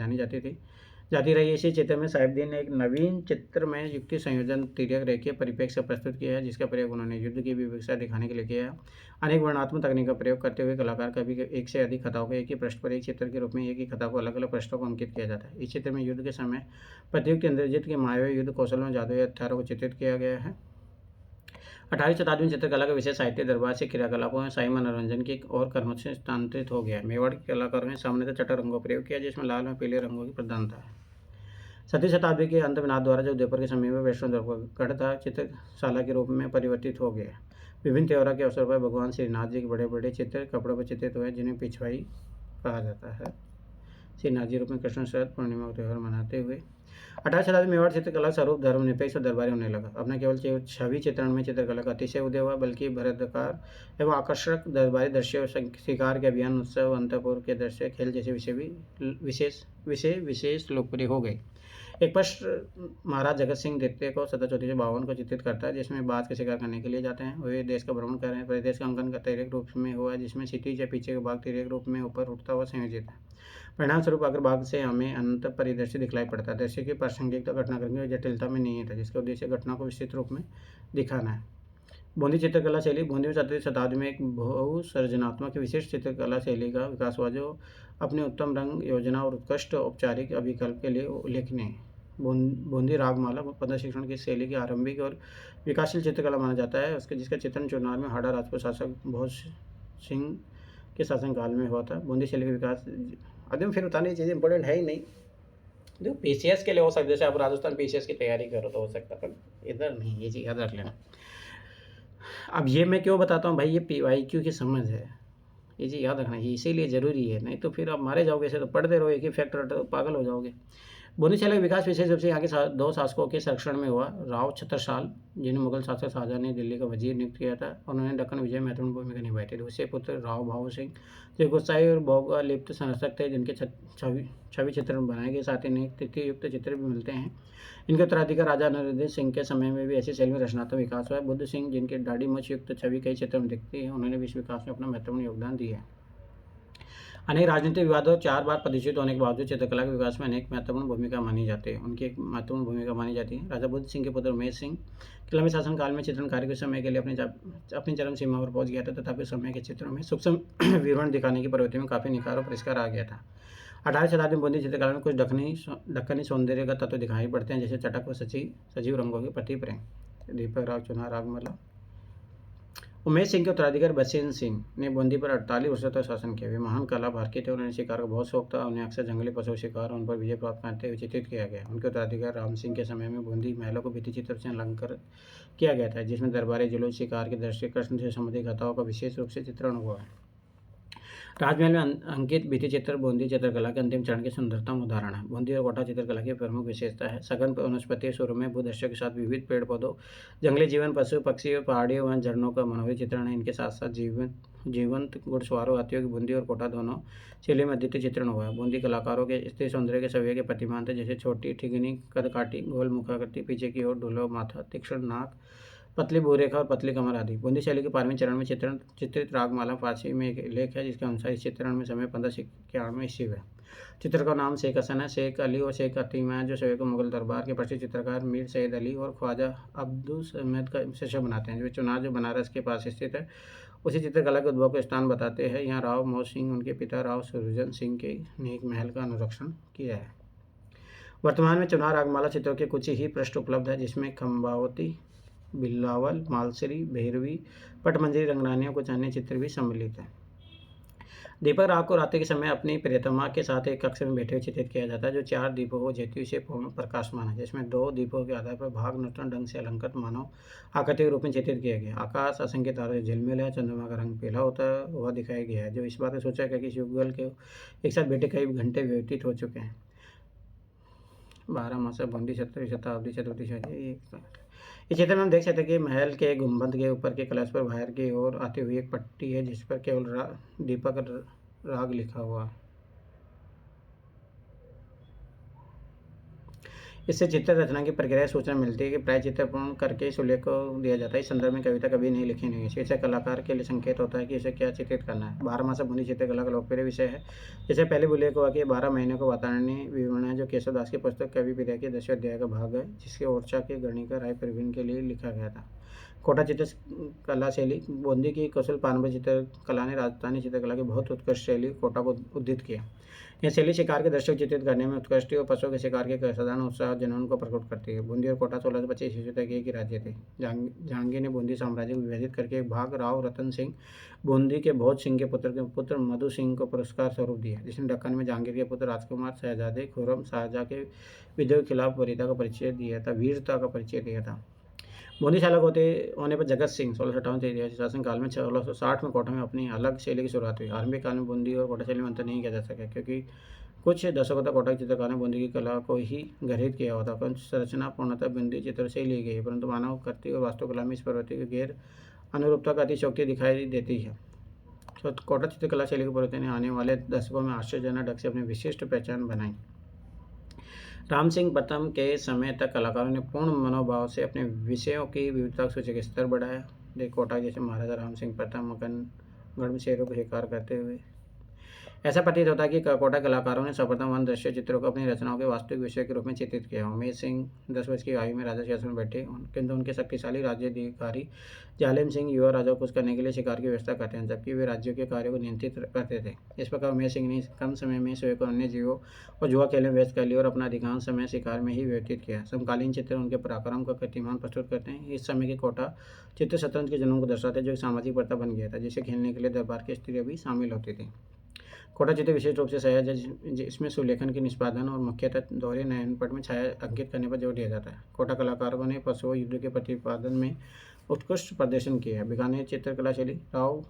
जाती रही। इसी चित्र में साहिबदीन ने एक नवीन चित्र में युक्ति संयोजन तिर्यक रेखीय परिप्रेक्ष्य प्रस्तुत किया है, जिसका प्रयोग उन्होंने युद्ध की विवक्षा दिखाने के लिए किया है। अनेक वर्णनात्मक तकनीक का प्रयोग करते हुए कलाकार कभी एक से अधिक कथाओं को एक ही पृष्ठ पर एक चित्र के रूप में एक ही कथा को अलग अलग पृष्ठों को अंकित किया जाता है। इस चित्र में युद्ध के समय प्रतियुक्त इंद्रजीत के मायावी युद्ध कौशल में जादुई हथियारों को चित्रित किया गया है। 18वीं शताब्दी में चित्रकला का विषय साहित्य दरबार से क्रियाकलापों में शाही मनोरंजन की और कर्मों से स्थानांतरित हो गया। मेवाड़ के कलाकारों ने सामान्यतः चटक रंगों का प्रयोग किया, जिसमें लाल और पीले रंगों की प्रधानता है। 7वीं शताब्दी के अंत में नाथ द्वारा जो उदयपुर के समय में वैष्णो देवगढ़ था चित्रशाला के रूप में परिवर्तित हो गया। विभिन्न त्योहारों के अवसर पर भगवान श्रीनाथ जी के बड़े बड़े चित्र कपड़ों पर चित्रित हुए, जिन्हें पिछवाई कहा जाता है। श्रीनाथ जी रूप में कृष्ण शरद पूर्णिमा का त्यौहार मनाते हुए 18वीं शताब्दी में मेवाड़ चित्रकला स्वरूप धर्मनिरपेक्ष और दरबारी होने लगा। अब न केवल छवि चित्रण में चित्रकला का अतिशय उदय हुआ, बल्कि भरतकार एवं आकर्षक दरबारी दृश्य, शिकार के अभियान, उत्सव, अंतपुर के दृश्य, खेल जैसे विषय भी विशेष लोकप्रिय हो गए। एक पृष्ठ महाराज जगत सिंह द्वितीय को 1734 को चित्रित करता है, जिसमें बाज का शिकार करने के लिए जाते हैं। वे देश का भ्रमण कर रहे हैं। प्रदेश का अंकन का तिर्यक रूप में हुआ है, जिसमें क्षितिज या पीछे का भाग तिर्यक रूप में ऊपर उठता हुआ संयोजित है। परिणाम स्वरूप अग्रभाग से हमें अनंत परिदृश्य दिखलाई पड़ता है। दृश्य की प्रासंगिकता घटनाक्रम की जटिलता में नहीं था, जिसका उद्देश्य घटना को विस्तृत रूप में दिखाना है। बूंदी चित्रकला शैली बूंदी में 17वीं शताब्दी में एक बहुसर्जनात्मक विशिष्ट चित्रकला शैली का विकास हुआ, जो अपने उत्तम रंग योजना और उत्कृष्ट औपचारिक अभिकल्प के लिए उल्लेखनीय है। बूंदी रागमाला पद्म शिक्षण की शैली की आरंभिक और विकासशील चित्रकला माना जाता है, जिसका चित्रण चुनार में हाड़ा राजपूत शासक भोज सिंह के शासनकाल में हुआ था। बूंदी शैली का विकास अभी फिर उतारने की चीज़ें इंपॉर्टेंट है ही नहीं। देखो पीसीएस के लिए हो सकता है, जैसे आप राजस्थान पीसीएस की तैयारी करो तो हो सकता है, पर इधर नहीं, ये चीज़ याद रख लेना। अब ये मैं क्यों बताता हूँ भाई, ये PYQ की समझ है, ये चीज़ याद रखना, ये इसीलिए ज़रूरी है, नहीं तो फिर आप मारे जाओगे ऐसे, तो पढ़ते रहो एक ही फैक्टर तो पागल हो जाओगे। बूंदी शैली का विकास विशेष रूप से यहाँ के दो शासकों के संरक्षण में हुआ। राव छत्रसाल, जिन्हें मुगल शासक शाहजहां ने दिल्ली का वजीर नियुक्त किया था, उन्होंने दक्कन विजय में महत्वपूर्ण भूमिका निभाई थी। दूसरे पुत्र राव भाऊ सिंह जो गुस्साई और भौगोलिप्त संरक्षक थे, जिनके छवि चित्रण बनाए गए, साथ ही अनेक तृतीय युक्त चित्र भी मिलते हैं। इनके उत्तराधिकारी राजा नरुद्दीन सिंह के समय में भी ऐसी शैली में रचनात्मक विकास हुआ है। बुद्ध सिंह, जिनके दाढ़ी मूंछ युक्त छवि कई चित्रों में दिखती है, उन्होंने भी इस विकास में अपना महत्वपूर्ण योगदान दिया है। अनेक राजनीतिक विवादों 4 बार प्रदर्शित होने के बावजूद चित्रकला के विकास में अनेक महत्वपूर्ण भूमिका मानी जाती है। उनकी एक महत्वपूर्ण भूमिका मानी जाती है। राजा बुद्ध सिंह के पुत्र उमेश सिंह के लंबे शासनकाल में चित्रण कार्य के समय के लिए अपनी चरम सीमा पर पहुंच गया था, तथापि समय के चित्रों में सूक्ष्म विवरण दिखाने की प्रवृत्ति में काफ़ी निखार और परिष्कार आ गया था। 18वीं शताब्दी में बूंदी चित्रकला में कुछ दक्कनी सौंदर्य का तत्व दिखाई पड़ते हैं, जैसे चटक व सजीव रंगों की प्रतीक दीपक राग चुनार रागमाला। उमेश सिंह के उत्तराधिकारी बसेन सिंह ने बूंदी पर 48 वर्षों तक शासन किया। वे महान कला भारती थे, उन्हें शिकार का बहुत शौक था। उन्हें अक्सर जंगली पशु शिकार उन पर विजय प्राप्त करते हुए चित्रित किया गया। उनके उत्तराधिकारी राम सिंह के समय में बूंदी महलों को भित्ति चित्र से अलंकृत किया गया था, जिसमें दरबारी जुलूस, शिकार के दृश्य, कृष्ण से संबंधित कथाओं का विशेष रूप से चित्रण हुआ है। राजमहल में अंकित भित्ति चित्र बूंदी चित्रकला के अंतिम चरण की सुंदरतम उदाहरण है। बूंदी और कोटा चित्रकला की प्रमुख विशेषता है सघन वनस्पति शुरू में भूदृश्य के साथ विविध पेड़ पौधों, जंगली जीवन, पशु पक्षी और पहाड़ियों व झरनों का मनोहरी चित्रण है। इनके साथ साथ जीवंत घुड़सवारों, हाथियों की बूंदी और कोटा दोनों शैली में अद्वितीय चित्रण हुआ है। बूंदी कलाकारों के स्त्री सौंदर्य के सवय के प्रतिमान थे, जैसे छोटी ठिगनी, कदकाठी, गोल मुखाकृति, पीछे की ओर ढुलवा माथा, तीक्ष्ण नाक, पतली भूरेखा और पतली कमर आदि। बूंदी शैली के 12वें चरण में चित्रित रागमाला फारसी में एक लेख है, जिसके अनुसार इस चित्रण में समय 1591 ईस्वी है। चित्र का नाम शेख हसन है। शेख अली और शेख अतीमा है, जो सभी को मुगल दरबार के प्रसिद्ध चित्रकार मीर सैयद अली और ख्वाजा अब्दुस अहमद का शिष्य बनाते हैं। जो चुनार जो बनारस के पास स्थित है, उसी चित्रकला के उद्भव को स्थान बताते हैं। यहाँ राव मोहन सिंह, उनके पिता राव सुरजन सिंह के ने एक महल का अनुरक्षण किया है। वर्तमान में चुनार रागमाला चित्रों के कुछ ही पृष्ठ उपलब्ध है, जिसमें खम्बावती, बिल्लावल, मालसरी, भैरवी, पटमंजरी, रंगरानियों, कुछ अन्य चित्र भी सम्मिलित हैं। दीपक राग को रात्रि के समय अपनी प्रियतमा के साथ एक कक्ष में बैठे हुए चित्रित किया जाता है, जो 4 दीपों को ज्योति से पूर्ण प्रकाशमान है, जिसमें 2 दीपों के आधार पर भाग नूतन ढंग से अलंकृत मानव आकृति के रूप में चित्रित किया गया। आकाश असंख्य तारों से झिलमिल है, चंद्रमा का रंग पीला होता हुआ दिखाया गया है, जो इस बात का सूचक है कि युगल के एक साथ बैठे कई घंटे व्यतीत हो चुके हैं। 12 मासा बूंदी 17वीं शताब्दी चतुर्थी। इस चित्र में हम देख सकते हैं कि महल के गुंबद के ऊपर के कलश पर बाहर की ओर आती हुई एक पट्टी है, जिस पर केवल दीपक राग लिखा हुआ है। इससे चित्र रचना की प्रक्रिया सूचना मिलती है कि प्राय चित्र पूर्ण करके इस उल्लेख को दिया जाता है। इस संदर्भ में कविता कभी नहीं लिखी नहीं है। इससे कलाकार के लिए संकेत होता है कि इसे क्या चित्रित करना है। 12 मासा बूंदी चित्रकला का लोकप्रिय विषय है। जैसे पहले उल्लेख हुआ कि 12 महीनों का वातावरणीय विवरण है, जो केशवदास की पुस्तक कवि प्रिया के 10वें अध्याय का भाग है, जिसके ओरछा के गणिका राय प्रवीण के लिए लिखा गया था। कोटा चित्रकला शैली बूंदी की कौशल पारंपरिक चित्रकला ने राजस्थानी चित्रकला की बहुत उत्कृष्ट शैली कोटा को उद्धित किया। यह शैली शिकार के दृश्य चित्रित करने में उत्कृष्ट और पशुओं के शिकार के असाधारण उत्साह जनन को प्रकट करती है। बूंदी और कोटा 1625 ईस्वी तक एक ही राज्य थे। जहांगीर ने बूंदी साम्राज्य को विभाजित करके एक भाग राव रतन सिंह बूंदी के भोज सिंह के पुत्र मधु सिंह को पुरस्कार स्वरूप दिया, जिसने दक्कन में जहांगीर के पुत्र राजकुमार शहजादे खुर्रम शाहजहां के विद्रोह के खिलाफ वीरता का परिचय दिया था। बूंदी शासक होने पर जगत सिंह 1658 शासनकाल में 1660 में कोटा में अपनी अलग शैली की शुरुआत हुई। आरंभिक काल में बूंदी और कोटा शैली में अंतर नहीं किया जा सका, क्योंकि कुछ दशकों तक कोटा की चित्रकार ने बूंदी की कला को ही ग्रहित किया हुआ था। संरचना पूर्णतः बूंदी चित्र से ही ली गई है, परंतु मानव कृति और वास्तुकला में इस प्रवृत्ति की गैर अनुरूपता का अतिशयोक्ति दिखाई देती है। तो कोटा चित्रकला शैली की प्रवृत्ति ने आने वाले दशकों में आश्चर्यजनक ढंग से अपनी विशिष्ट पहचान बनाई। राम सिंह प्रथम के समय तक कलाकारों ने पूर्ण मनोभाव से अपने विषयों की विविधता सूची का स्तर बढ़ाया। देख कोटा जैसे महाराजा राम सिंह प्रथम मकनगढ़ में शेरों को शिकार करते हुए ऐसा प्रतीत होता है कि कोटा कलाकारों ने सर्वप्रथम वन दृश्य चित्रों को अपनी रचनाओं के वास्तविक विषय के रूप में चित्रित किया। उमेश सिंह 10 वर्ष की आयु में राजा शासन में बैठे, किंतु उनके शक्तिशाली राज्याधिकारी जालिम सिंह युवा राजा को खुश करने के लिए शिकार की व्यवस्था करते हैं, जबकि वे राज्यों के कार्यों को नियंत्रित करते थे। इस प्रकार उमेश सिंह ने कम समय में स्वयं को अन्य जीवों और जुआ खेल में व्यस्त कर लिया और अपना अधिकांश समय शिकार में ही व्यतीत किया। समकालीन चित्र उनके पराक्रम का कीर्तिमान प्रस्तुत करते हैं। इस समय के कोटा चित्र शतरंज के जन्म को दर्शाते हैं, जो एक सामाजिक प्रथा बन गया था, जिसे खेलने के लिए दरबार की स्त्रियां भी शामिल होती थी। कोटा चित्र विशेष रूप से सहज है, इसमें सुलेखन के निष्पादन और मुख्यतः दोहरे नयनपट में छाया अंकित करने पर जोर दिया जाता है। कोटा कलाकारों ने पशुओं युद्ध के प्रतिपादन में उत्कृष्ट प्रदर्शन किया है। बीकानेर चित्रकला शैली राव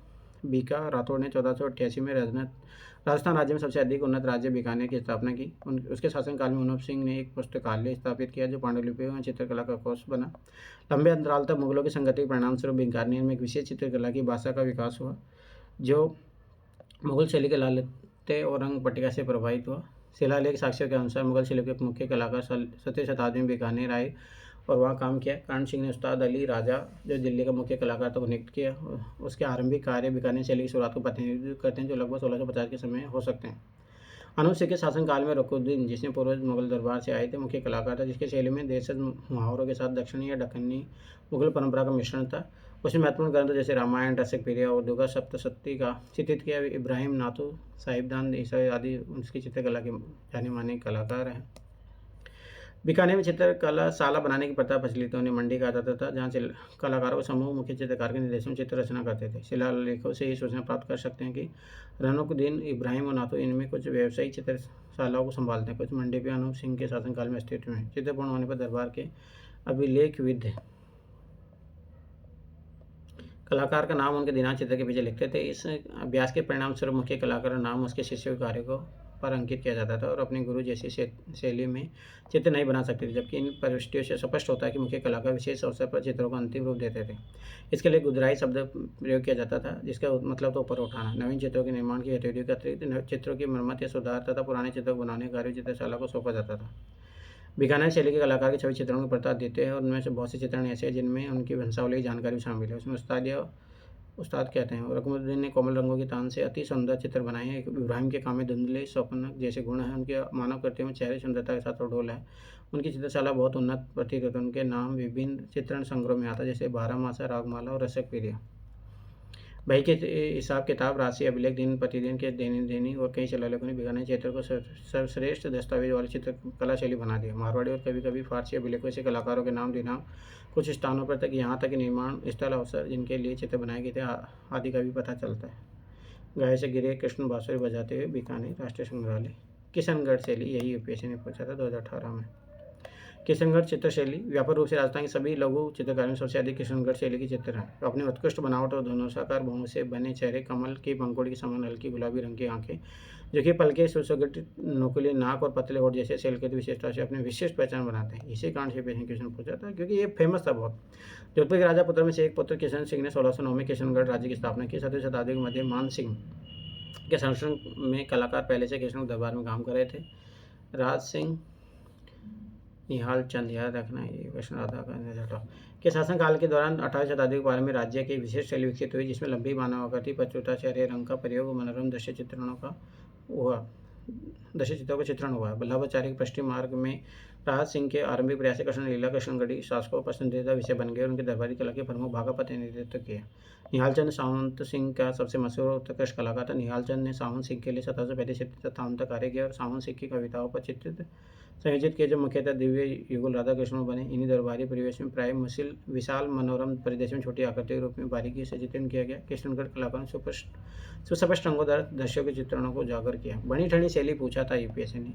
बीका राठौड़ ने 1488 में राजस्थान राज्य में सबसे अधिक उन्नत राज्य बीकानेर की स्थापना की। उसके शासनकाल में अनूप सिंह ने एक पुस्तकालय स्थापित किया, जो पांडुलिपियों और चित्रकला का कोष बना। लंबे अंतराल तक मुगलों की संगति के परिणामस्वरूप बीकानेर में एक विशेष चित्रकला की भाषा का विकास हुआ, जो मुगल शैली के लालित्य और रंग पट्टिका से प्रभावित हुआ। शिलालेख साक्ष्यों के अनुसार मुगल शैली के मुख्य कलाकार 7वीं शताब्दी में बीकानेर आए और वहाँ काम किया। कर्ण सिंह ने उस्ताद अली राजा, जो दिल्ली का मुख्य कलाकार था, को नियुक्त किया। उसके आरंभिक कार्य बीकानेर शैली की शुरुआत को प्रतिनिधित्व करते हैं, जो लगभग 1650 के समय हो सकते हैं। अनूप सिंह के शासनकाल में रुकनुद्दीन, जिसने पूर्व मुगल दरबार से आए थे, मुख्य कलाकार था, जिसकी शैली में देशज मुहावरों के साथ दक्षिणी या दक्कनी मुगल परंपरा का मिश्रण था। उसने महत्वपूर्ण ग्रंथों जैसे रामायण, रसिक पीरिया और दुर्गा सप्तशती का चित्रित किया। इब्राहिम नाथू साहिबजान ईसा आदि उसकी चित्रकला के जाने माने कलाकार हैं। बीकानेर में चित्रकला शाला बनाने की प्रथा प्रचलित होने मंडी कहा जाता था, जहाँ कलाकारों के समूह मुख्य चित्रकार के निर्देशन में चित्र रचना करते थे। शिलालेखों से ये सूचना प्राप्त कर सकते हैं कि रुकनुद्दीन, इब्राहिम और नाथू इनमें कुछ व्यवसायिक चित्रशालाओं को संभालते हैं। कुछ मंडी पे अनूप सिंह के शासनकाल में अस्तित्व में। चित्र पूर्ण होने पर दरबार के अभिलेखविद कलाकार का नाम उनके दिनांक चित्र के पीछे लिखते थे। इस अभ्यास के परिणाम स्वरूप मुख्य कलाकार का नाम उसके शिष्यों के कार्य को पर अंकित किया जाता था और अपने गुरु जैसी शैली में चित्र नहीं बना सकते थे, जबकि इन प्रविष्टियों से स्पष्ट होता है कि मुख्य कलाकार विशेष अवसर पर चित्रों को अंतिम रूप देते थे। इसके लिए गुदराई शब्द प्रयोग किया जाता था, जिसका मतलब तो ऊपर उठाना। नवीन चित्रों के निर्माण की गतिविधियों के अतिरिक्त चित्रों की मरम्मत या सुधार तथा पुराने चित्रों को बनाने का कार्य चित्रशाला को सौंपा जाता था। बीकानेर शैली के कलाकार के छवि चित्रों की प्रता देते हैं और उनमें से बहुत से चित्रण ऐसे हैं जिनमें उनकी वंशावली की जानकारी भी शामिल है। उसमें उस्ताद कहते हैं। रुकनुद्दीन ने कोमल रंगों की तान से अति सुंदर चित्र बनाए हैं। इब्राहिम के काम में धुंधले स्वप्न जैसे गुण हैं। उनके मानव कृत्यों में चेहरे सुंदरता के साथ उडोल है। उनकी चित्रशाला बहुत उन्नत प्रतीत होती है। उनके नाम विभिन्न चित्रण संग्रह में आता है, जैसे 12 रागमाला और रसक पीरिया। बही के हिसाब किताब, राशि, अभिलेख, दिन प्रतिदिन के देनी और कई शिलालेखों ने बीकानेर क्षेत्र को सर्वश्रेष्ठ दस्तावेज वाली चित्रकला शैली बना दिया। मारवाड़ी और कभी कभी फारसी अभिलेखों से कलाकारों के नाम, दिनांक, कुछ स्थानों पर तक यहाँ तक निर्माण स्थल, अवसर जिनके लिए चित्र बनाए गए थे आदि का भी पता चलता है। गाय से गिरे कृष्ण बांसुरी बजाते हुए बीकानेर राष्ट्रीय संग्रहालय। किशनगढ़ शैली, यही यूपीएससी ने पूछा था 2018 में। किशनगढ़ चित्रशैली व्यापक रूप से राजस्थान के सभी लघु चित्रकारों में सबसे अधिक किशनगढ़ शैली के चित्र हैं। अपनी उत्कृष्ट बनावट और धनुषाकार भूमि से बने चेहरे, कमल की पंखुड़ी के समान हल्की गुलाबी रंग की आंखें, जो कि पलके, सुसंगठित नुकीले नाक और पतले होठ जैसे शैल की विशेषता से अपनी विशिष्ट पहचान बनाते हैं। इसी कारण से क्वेश्चन पूछा था, क्योंकि ये फेमस था बहुत। जोधपुर के राजा पुत्र में से एक पुत्र किशन सिंह ने 1609 में किशनगढ़ राज्य की स्थापना की। 7वीं शताब्दी के मध्य मान सिंह के शासन में कलाकार पहले से किशनगढ़ दरबार में काम कर रहे थे। राज सिंह, निहाल चंद, याद रखना ये क्वेश्चन आधा के शासनकाल के दौरान 18वीं शताब्दी के बारे में राज्य की विशेष शैली विकसित हुई, जिसमें लंबी मानवाकृति, प्रचुरता से हरे रंग का प्रयोग और मनोरम दृश्य चित्रों का चित्रण हुआ। बल्लभाचार्य के पश्चिम मार्ग में राहत सिंह के आरंभिक प्रयास कृष्ण लीला कृष्णगढ़ी शासकों का पसंदीदा विषय बन गए और उनके दरबारी कला के प्रमुख भाग का प्रतिनिधित्व किया। निहालचंद सावंत सिंह का सबसे मशहूर और उत्कृष्ट कलाकार था। निहालचंद ने सावंत सिंह के लिए 1735 से 57 तक कार्य किया और सावंत सिंह की कविताओं पर चित्रित संयोजित किए, जो मुख्यतः दिव्य युगल राधा कृष्ण बने। इन्हीं दरबारी परिवेश में प्राय विशाल मनोरम परिदृश्य में छोटी आकृति के रूप में बारीकी से चित्रण किया गया। किशनगढ़ कलाकारों ने सुस्पष्ट रंगों द्वारा दृश्यों के चित्रणों को उजागर किया। बनी ठनी शैली पूछा था यूपीएससी ने।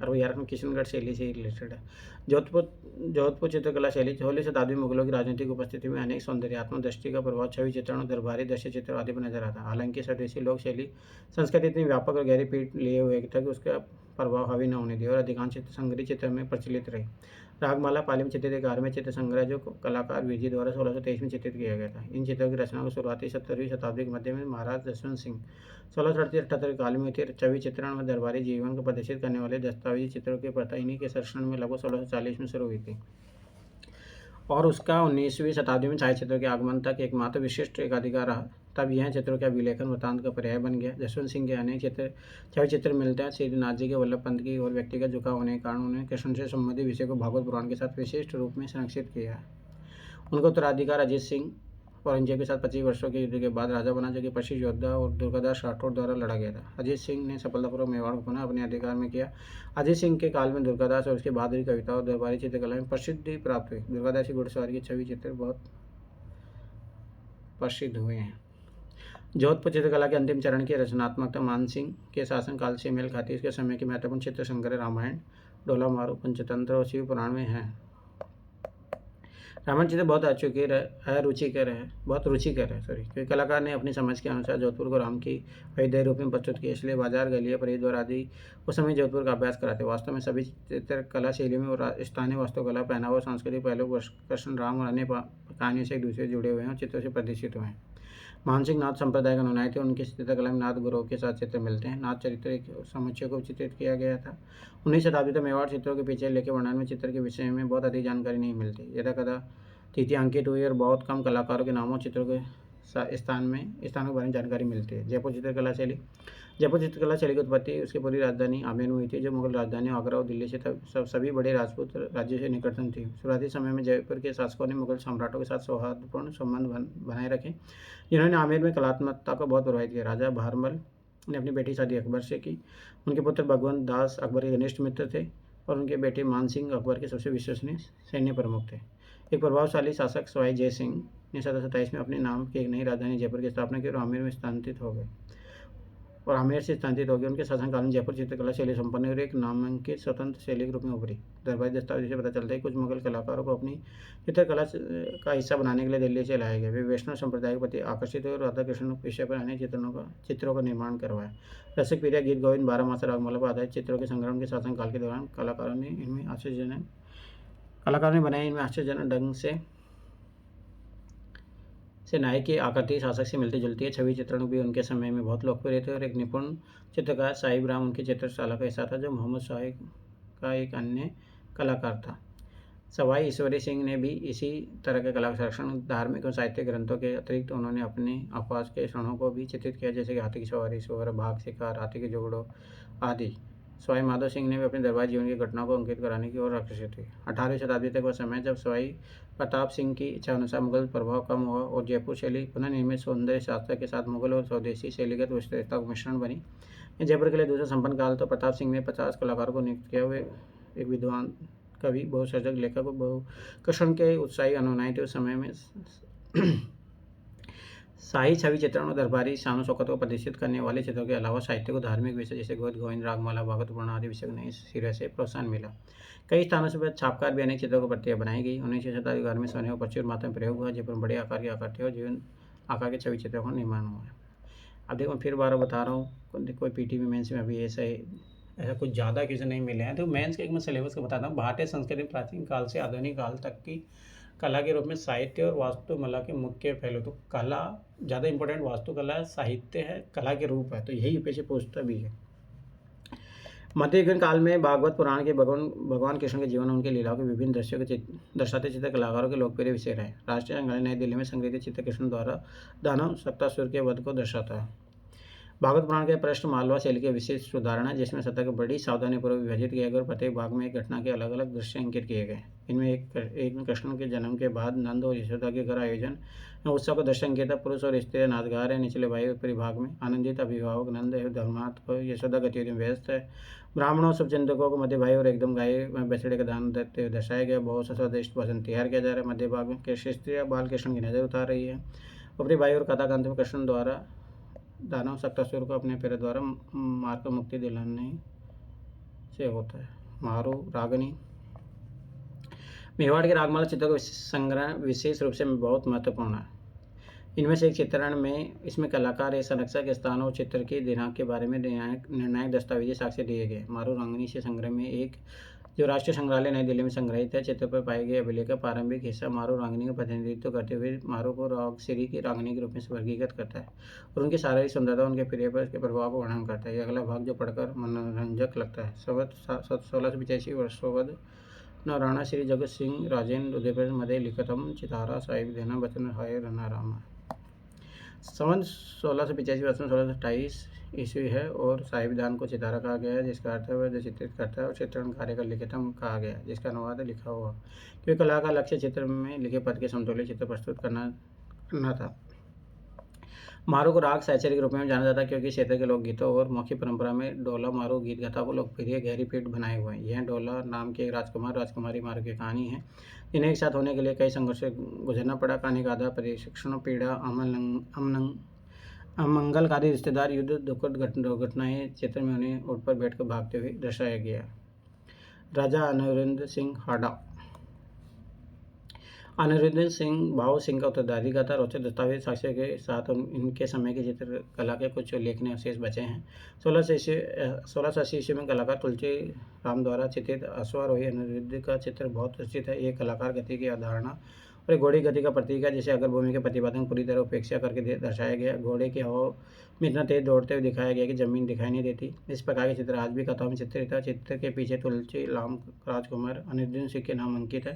और वो यार किशनगढ़ शैली से ही रिलेटेड है। जोधपुर जोधपुर चित्रकला शैली 16वीं शताब्दी में मुगलों की राजनीतिक उपस्थिति में अनेक सौंदर्यात्मक दृष्टि का प्रभाव छवि चित्रण और दरबारी दृश्य चित्र आदि पर नजर आता है। हालांकि स्वदेशी लोक शैली संस्कृति इतनी व्यापक और गहरी पीठ लिए हुए था कि उसका प्रभाव हावी न होने दिया और अधिकांश चित्र संग्रही चित्र में प्रचलित रही। रागमाला पाली में चित्रित एक आर्मी चित्र संग्रह जो कलाकार विजय द्वारा 1623 में चित्रित किया गया था। इन चित्रों की रचना को शुरुआती 17वीं शताब्दी के मध्य में महाराज जसवंत सिंह 1638 काल में थे। छवि चित्रण और दरबारी जीवन को प्रदर्शित करने वाले दस्तावेजी चित्रों की प्रथा इन्हीं के संरक्षण में लगभग 1640 में शुरू हुई थी और उसका 19वीं शताब्दी में छायाचित्रों के आगमन तक एकमात्र विशिष्ट एकाधिकार रहा। तब यह चित्रों का विलेखन वृत्तांत का पर्याय बन गया। जसवंत सिंह के अनेक छवि चित्र मिलते हैं। श्रीनाथ जी के वल्लभ पंत की और व्यक्तिगत झुकाव होने के कारण उन्होंने कृष्ण से संबंधित विषय को भागवत पुराण के साथ विशिष्ट रूप में संरक्षित किया है। उनका उत्तराधिकार अजीत सिंह औरंगजेब के साथ 25 वर्षों के युद्ध के बाद राजा बना, जो कि प्रसिद्ध योद्धा और दुर्गादास राठौर द्वारा लड़ा गया था। अजीत सिंह ने सफलतापूर्वक मेवाड़ को पुनः अपने अधिकार में किया। अजीत सिंह के काल में दुर्गादास और उसकी बहादुरी कविता और दरबारी चित्रकला में प्रसिद्धि प्राप्त हुई। दुर्गादास की घुड़सवारी के छवि चित्र बहुत प्रसिद्ध हुए हैं। जोधपुर चित्रकला के अंतिम चरण की रचनात्मकता मानसिंह के शासनकाल से मेल खाती है। इसके समय के महत्वपूर्ण चित्र संग्रह रामायण, डोला मारू, पंचतंत्र और शिव पुराण में है। रामायण चित्र बहुत बहुत रुचिकर है क्योंकि कलाकार ने अपनी समझ के अनुसार जोधपुर को राम की वैद्य रूप में प्रस्तुत किया। इसलिए बाजार, गलिया, परिद्वार आदि उस समय जोधपुर का अभ्यास कराते। वास्तव में सभी चित्रकला शैली में और स्थानीय वास्तुकला, पहनावा और सांस्कृतिक पहलू कृष्ण, राम और अन्य कहानियों से एक दूसरे से जुड़े हुए हैं और चित्रों से प्रदर्शित हुए हैं। मानसिंह नाथ संप्रदाय का अनुयायी थे। उनकी चित्रकला में नाथ गुरुओं के साथ चित्र मिलते हैं। नाथ चरित्र एक समुच्चय को चित्रित किया गया था। 19वीं शताब्दी तक मेवाड़ चित्रों के पीछे लेके वर्णन में चित्र के विषय में बहुत अधिक जानकारी नहीं मिलती। यदा कदा तिथियां अंकित हुई और बहुत कम कलाकारों के नामों चित्रों के स्थानों के बारे में जानकारी मिलती है। जयपुर चित्रकला शैली की उत्पत्ति उसकी पूरी राजधानी आमेर में हुई थी, जो मुगल राजधानी आगरा और दिल्ली से सभी बड़े राजपूत राज्यों से निकटतम थी। शुरुआती समय में जयपुर के शासकों ने मुगल सम्राटों के साथ सौहार्दपूर्ण संबंध बनाए रखे, जिन्होंने आमेर में कलात्मकता को बहुत प्रभावित किया। राजा बहरमल ने अपनी बेटी शादी अकबर से की। उनके पुत्र भगवंत दास अकबर के घनिष्ठ मित्र थे और उनके बेटे मानसिंह अकबर के सबसे विश्वसनीय सैन्य प्रमुख थे। एक प्रभावशाली शासक सवाई जय सिंह ने 1727 में अपने नाम की एक नई राजधानी जयपुर की स्थापना की और आमेर से स्थानांतरित हो गए। उनके शासनकाल में जयपुर चित्रकला शैली संपन्न और एक नामांकित स्वतंत्र शैली के रूप में उभरी। दरबारी दस्तावेज से पता चलता है कि कुछ मुगल कलाकारों को अपनी चित्रकला का हिस्सा बनाने के लिए दिल्ली से लाया गया। वे वैष्णव संप्रदाय के प्रति आकर्षित हुए और राधा कृष्ण विषय पर अनेक चित्रों का निर्माण करवाया। रसिक पीरिया, गीत गोविंद, 12 मासा, रागमाला पर आधारित चित्रों के संग्रहण के शासनकाल के दौरान कलाकारों ने बनाए। इनमें आश्चर्यजनक ढंग से नायक की आकृति शासक से मिलती जुलती है। छवि चित्रण भी उनके समय में बहुत लोकप्रिय थे और एक निपुण चित्रकार साहिब राम उनकी चित्रशाला का हिस्सा था, जो मोहम्मद शाह का एक अन्य कलाकार था। सवाई ईश्वरी सिंह ने भी इसी तरह के कला संरक्षण, धार्मिक और साहित्यिक ग्रंथों के अतिरिक्त उन्होंने अपने आसपास के क्षणों को भी चित्रित किया, जैसे कि हाथी की सवारी, सुअर, बाघ शिकार, हाथी के जोड़ों आदि। सवाई माधो सिंह ने भी अपने दरबार जीवन की घटनाओं को अंकित कराने की ओर आकर्षित हुई। 18वीं शताब्दी तक वह समय जब सवाई प्रताप सिंह की इच्छा अनुसार मुगल प्रभाव कम हुआ और जयपुर शैली पुनर्निर्मित सौंदर्य शास्त्र के साथ मुगल और स्वदेशी शैलीगत विशेषता का मिश्रण बनी। जयपुर के लिए दूसरा संपन्न काल तो प्रताप सिंह ने 50 कलाकारों को नियुक्त किया। वे एक विद्वान कवि, बहुसर्जक, लेखक और कृष्ण के उत्साही अनुयायी थे। उस समय में शाही छवि चित्रण और दरबारी शान शौकत को प्रदर्शित करने वाले चित्रों के अलावा साहित्य को धार्मिक विषय जैसे गोविंद, रागमाला, भागवत पुराण आदि विषय को नए सिरे से प्रोत्साहन मिला। कई स्थानों से छापकार भी अनेक चित्रों को प्रतियां बनाई गई। 19वीं शताब्दी घर में सोने को प्रचुर मात्रा में प्रयोग हुआ, जयपुर में बड़े आकार की आकृति और जीवन आकार के छवि चित्रों का निर्माण हुआ है। अब देखो मैं फिर बार बता रहा हूँ, कोई पीटी में मेंस में अभी ऐसा कुछ ज़्यादा क्वेश्चन नहीं मिले हैं। तो मेंस के एक मैं सिलेबस को बताता हूँ। भारतीय संस्कृति प्राचीन काल से आधुनिक काल तक की कला के रूप में साहित्य और वास्तुकला के मुख्य पहलू। तो कला ज़्यादा इंपॉर्टेंट वास्तुकला है, साहित्य है, कला के रूप है, तो यही यूपीएससी पूछता भी है। मध्ययुगीन काल में भागवत पुराण के भगवान कृष्ण के जीवन, उनके लीलाओं के विभिन्न दृश्यों के दर्शाते चित्र कलाकारों के लोकप्रिय विषय रहे। राष्ट्रीय संग्रहालय नई दिल्ली में संग्रहित चित्र कृष्ण द्वारा दानव सप्तासुर के वध को दर्शाता है। भागवत पुराण के पृष्ठ मालवा शैली के विशेष उदाहरण है, जिसमें सतह को बड़ी सावधानीपूर्वक विभाजित किया गया और प्रत्येक भाग में एक घटना के अलग अलग दृश्य अंकित किए गए। इनमें एक में कृष्ण के जन्म के बाद नंद और यशोदा के घर आयोजन उत्सव का दृश्य अंकित है। पुरुष और स्त्री नाच गा रहे हैं। निचले भाई ऊपरी भाग में आनंदित अभिभावक नंद एवं धर्मार्थ को यशोदा गतिविधि में व्यस्त है। ब्राह्मणों शुभचिंतकों को मध्य भाई और एकदम गाय में बछड़े का दान देते हुए दर्शाया गया। बहुत सा स्वादिष्ट भोजन तैयार किया जा रहा है। मध्य भाग में स्त्रियाँ बाल कृष्ण की नजर उतार रही है। ऊपरी भाई और कथाकांत में कृष्ण द्वारा दानव सप्तासुर को अपने पैर द्वारा मारकर मुक्ति दिलाने से होता है। मारू रागनी मेवाड़ के रागमाला चित्रों का संग्रह विशेष रूप से बहुत महत्वपूर्ण है। इनमें से एक चित्रण में इसमें कलाकार या संरक्षक स्थान और चित्र के दिनांक के बारे में निर्णायक दस्तावेजी साक्ष्य दिए गए। मारू रांगनी से संग्रह में एक जो राष्ट्रीय संग्रहालय नई दिल्ली में संग्रहित है चित्र पर पाए गए अभिलेख का प्रारंभिक हिस्सा मारू रांगनी का प्रतिनिधित्व करते हुए मारू को राग श्री की रांगनी के रूप में वर्गीकृत करता है और उनकी शारीरिक सुंदरता उनके प्रिय पर के प्रभाव को वर्णन करता है। यह अगला भाग जो पढ़कर मनोरंजक लगता है। 1685 वर्षोवद राणा श्री जगत सिंह राजेंद्र उदयपुर मध्ये लिखतम चितारा साहिब देना बचन हाय रना रामा। संवत 1685 वर्ष में 1628 ईस्वी है और साहिबदान को चितारा कहा गया है जिसका अर्थ है वह जो चित्रित करता है और चित्रण कार्य का लिखितम कहा गया है जिसका अनुवाद लिखा हुआ क्योंकि कला का लक्ष्य चित्र में लिखे पद के समतुल्य चित्र प्रस्तुत करना था। मारू को राग सहचरी के रूप में जाना जाता है क्योंकि क्षेत्र के लोकगीतों और मौखिक परंपरा में डोला मारू गीत गाथा को लोकप्रिय गहरी पीठ बनाए हुए हैं। यह डोला नाम के एक राजकुमारी मारू की कहानी है जिन्हें एक साथ होने के लिए कई संघर्ष से गुजरना पड़ा। कहानी का आधार प्रशिक्षण पीड़ा अमंगलकारी रिश्तेदार युद्ध दुखद दुर्घटनाएं चित्र में उन्हें ऊँट पर बैठकर भागते हुए दर्शाया गया। राजा अनिरुद्ध सिंह हाडा अनिरुद्ध सिंह भाऊ सिंह का उत्तराधिकारी का था। रोचक दस्तावेज साक्ष्य के साथ इनके समय की चित्रकला के कुछ उल्लेखनीय अवशेष बचे हैं। 1680 ईस्वी में कलाकार तुलसी राम द्वारा चित्रित अश्वारोही अनिरुद्ध का चित्र बहुत प्रसिद्ध है। ये कलाकार गति की अवधारणा और एक घोड़े गति का प्रतीक है जिसे अगर भूमि के प्रतिपादन पूरी तरह उपेक्षा करके दर्शाया गया। घोड़े की हवा में इतना तेज दौड़ते हुए दिखाया गया कि जमीन दिखाई नहीं देती। इस प्रकार के चित्र आज भी कथाओं में चित्रित है। चित्र के पीछे तुलसी राम राजकुमार अनिरुद्ध सिंह के नाम अंकित है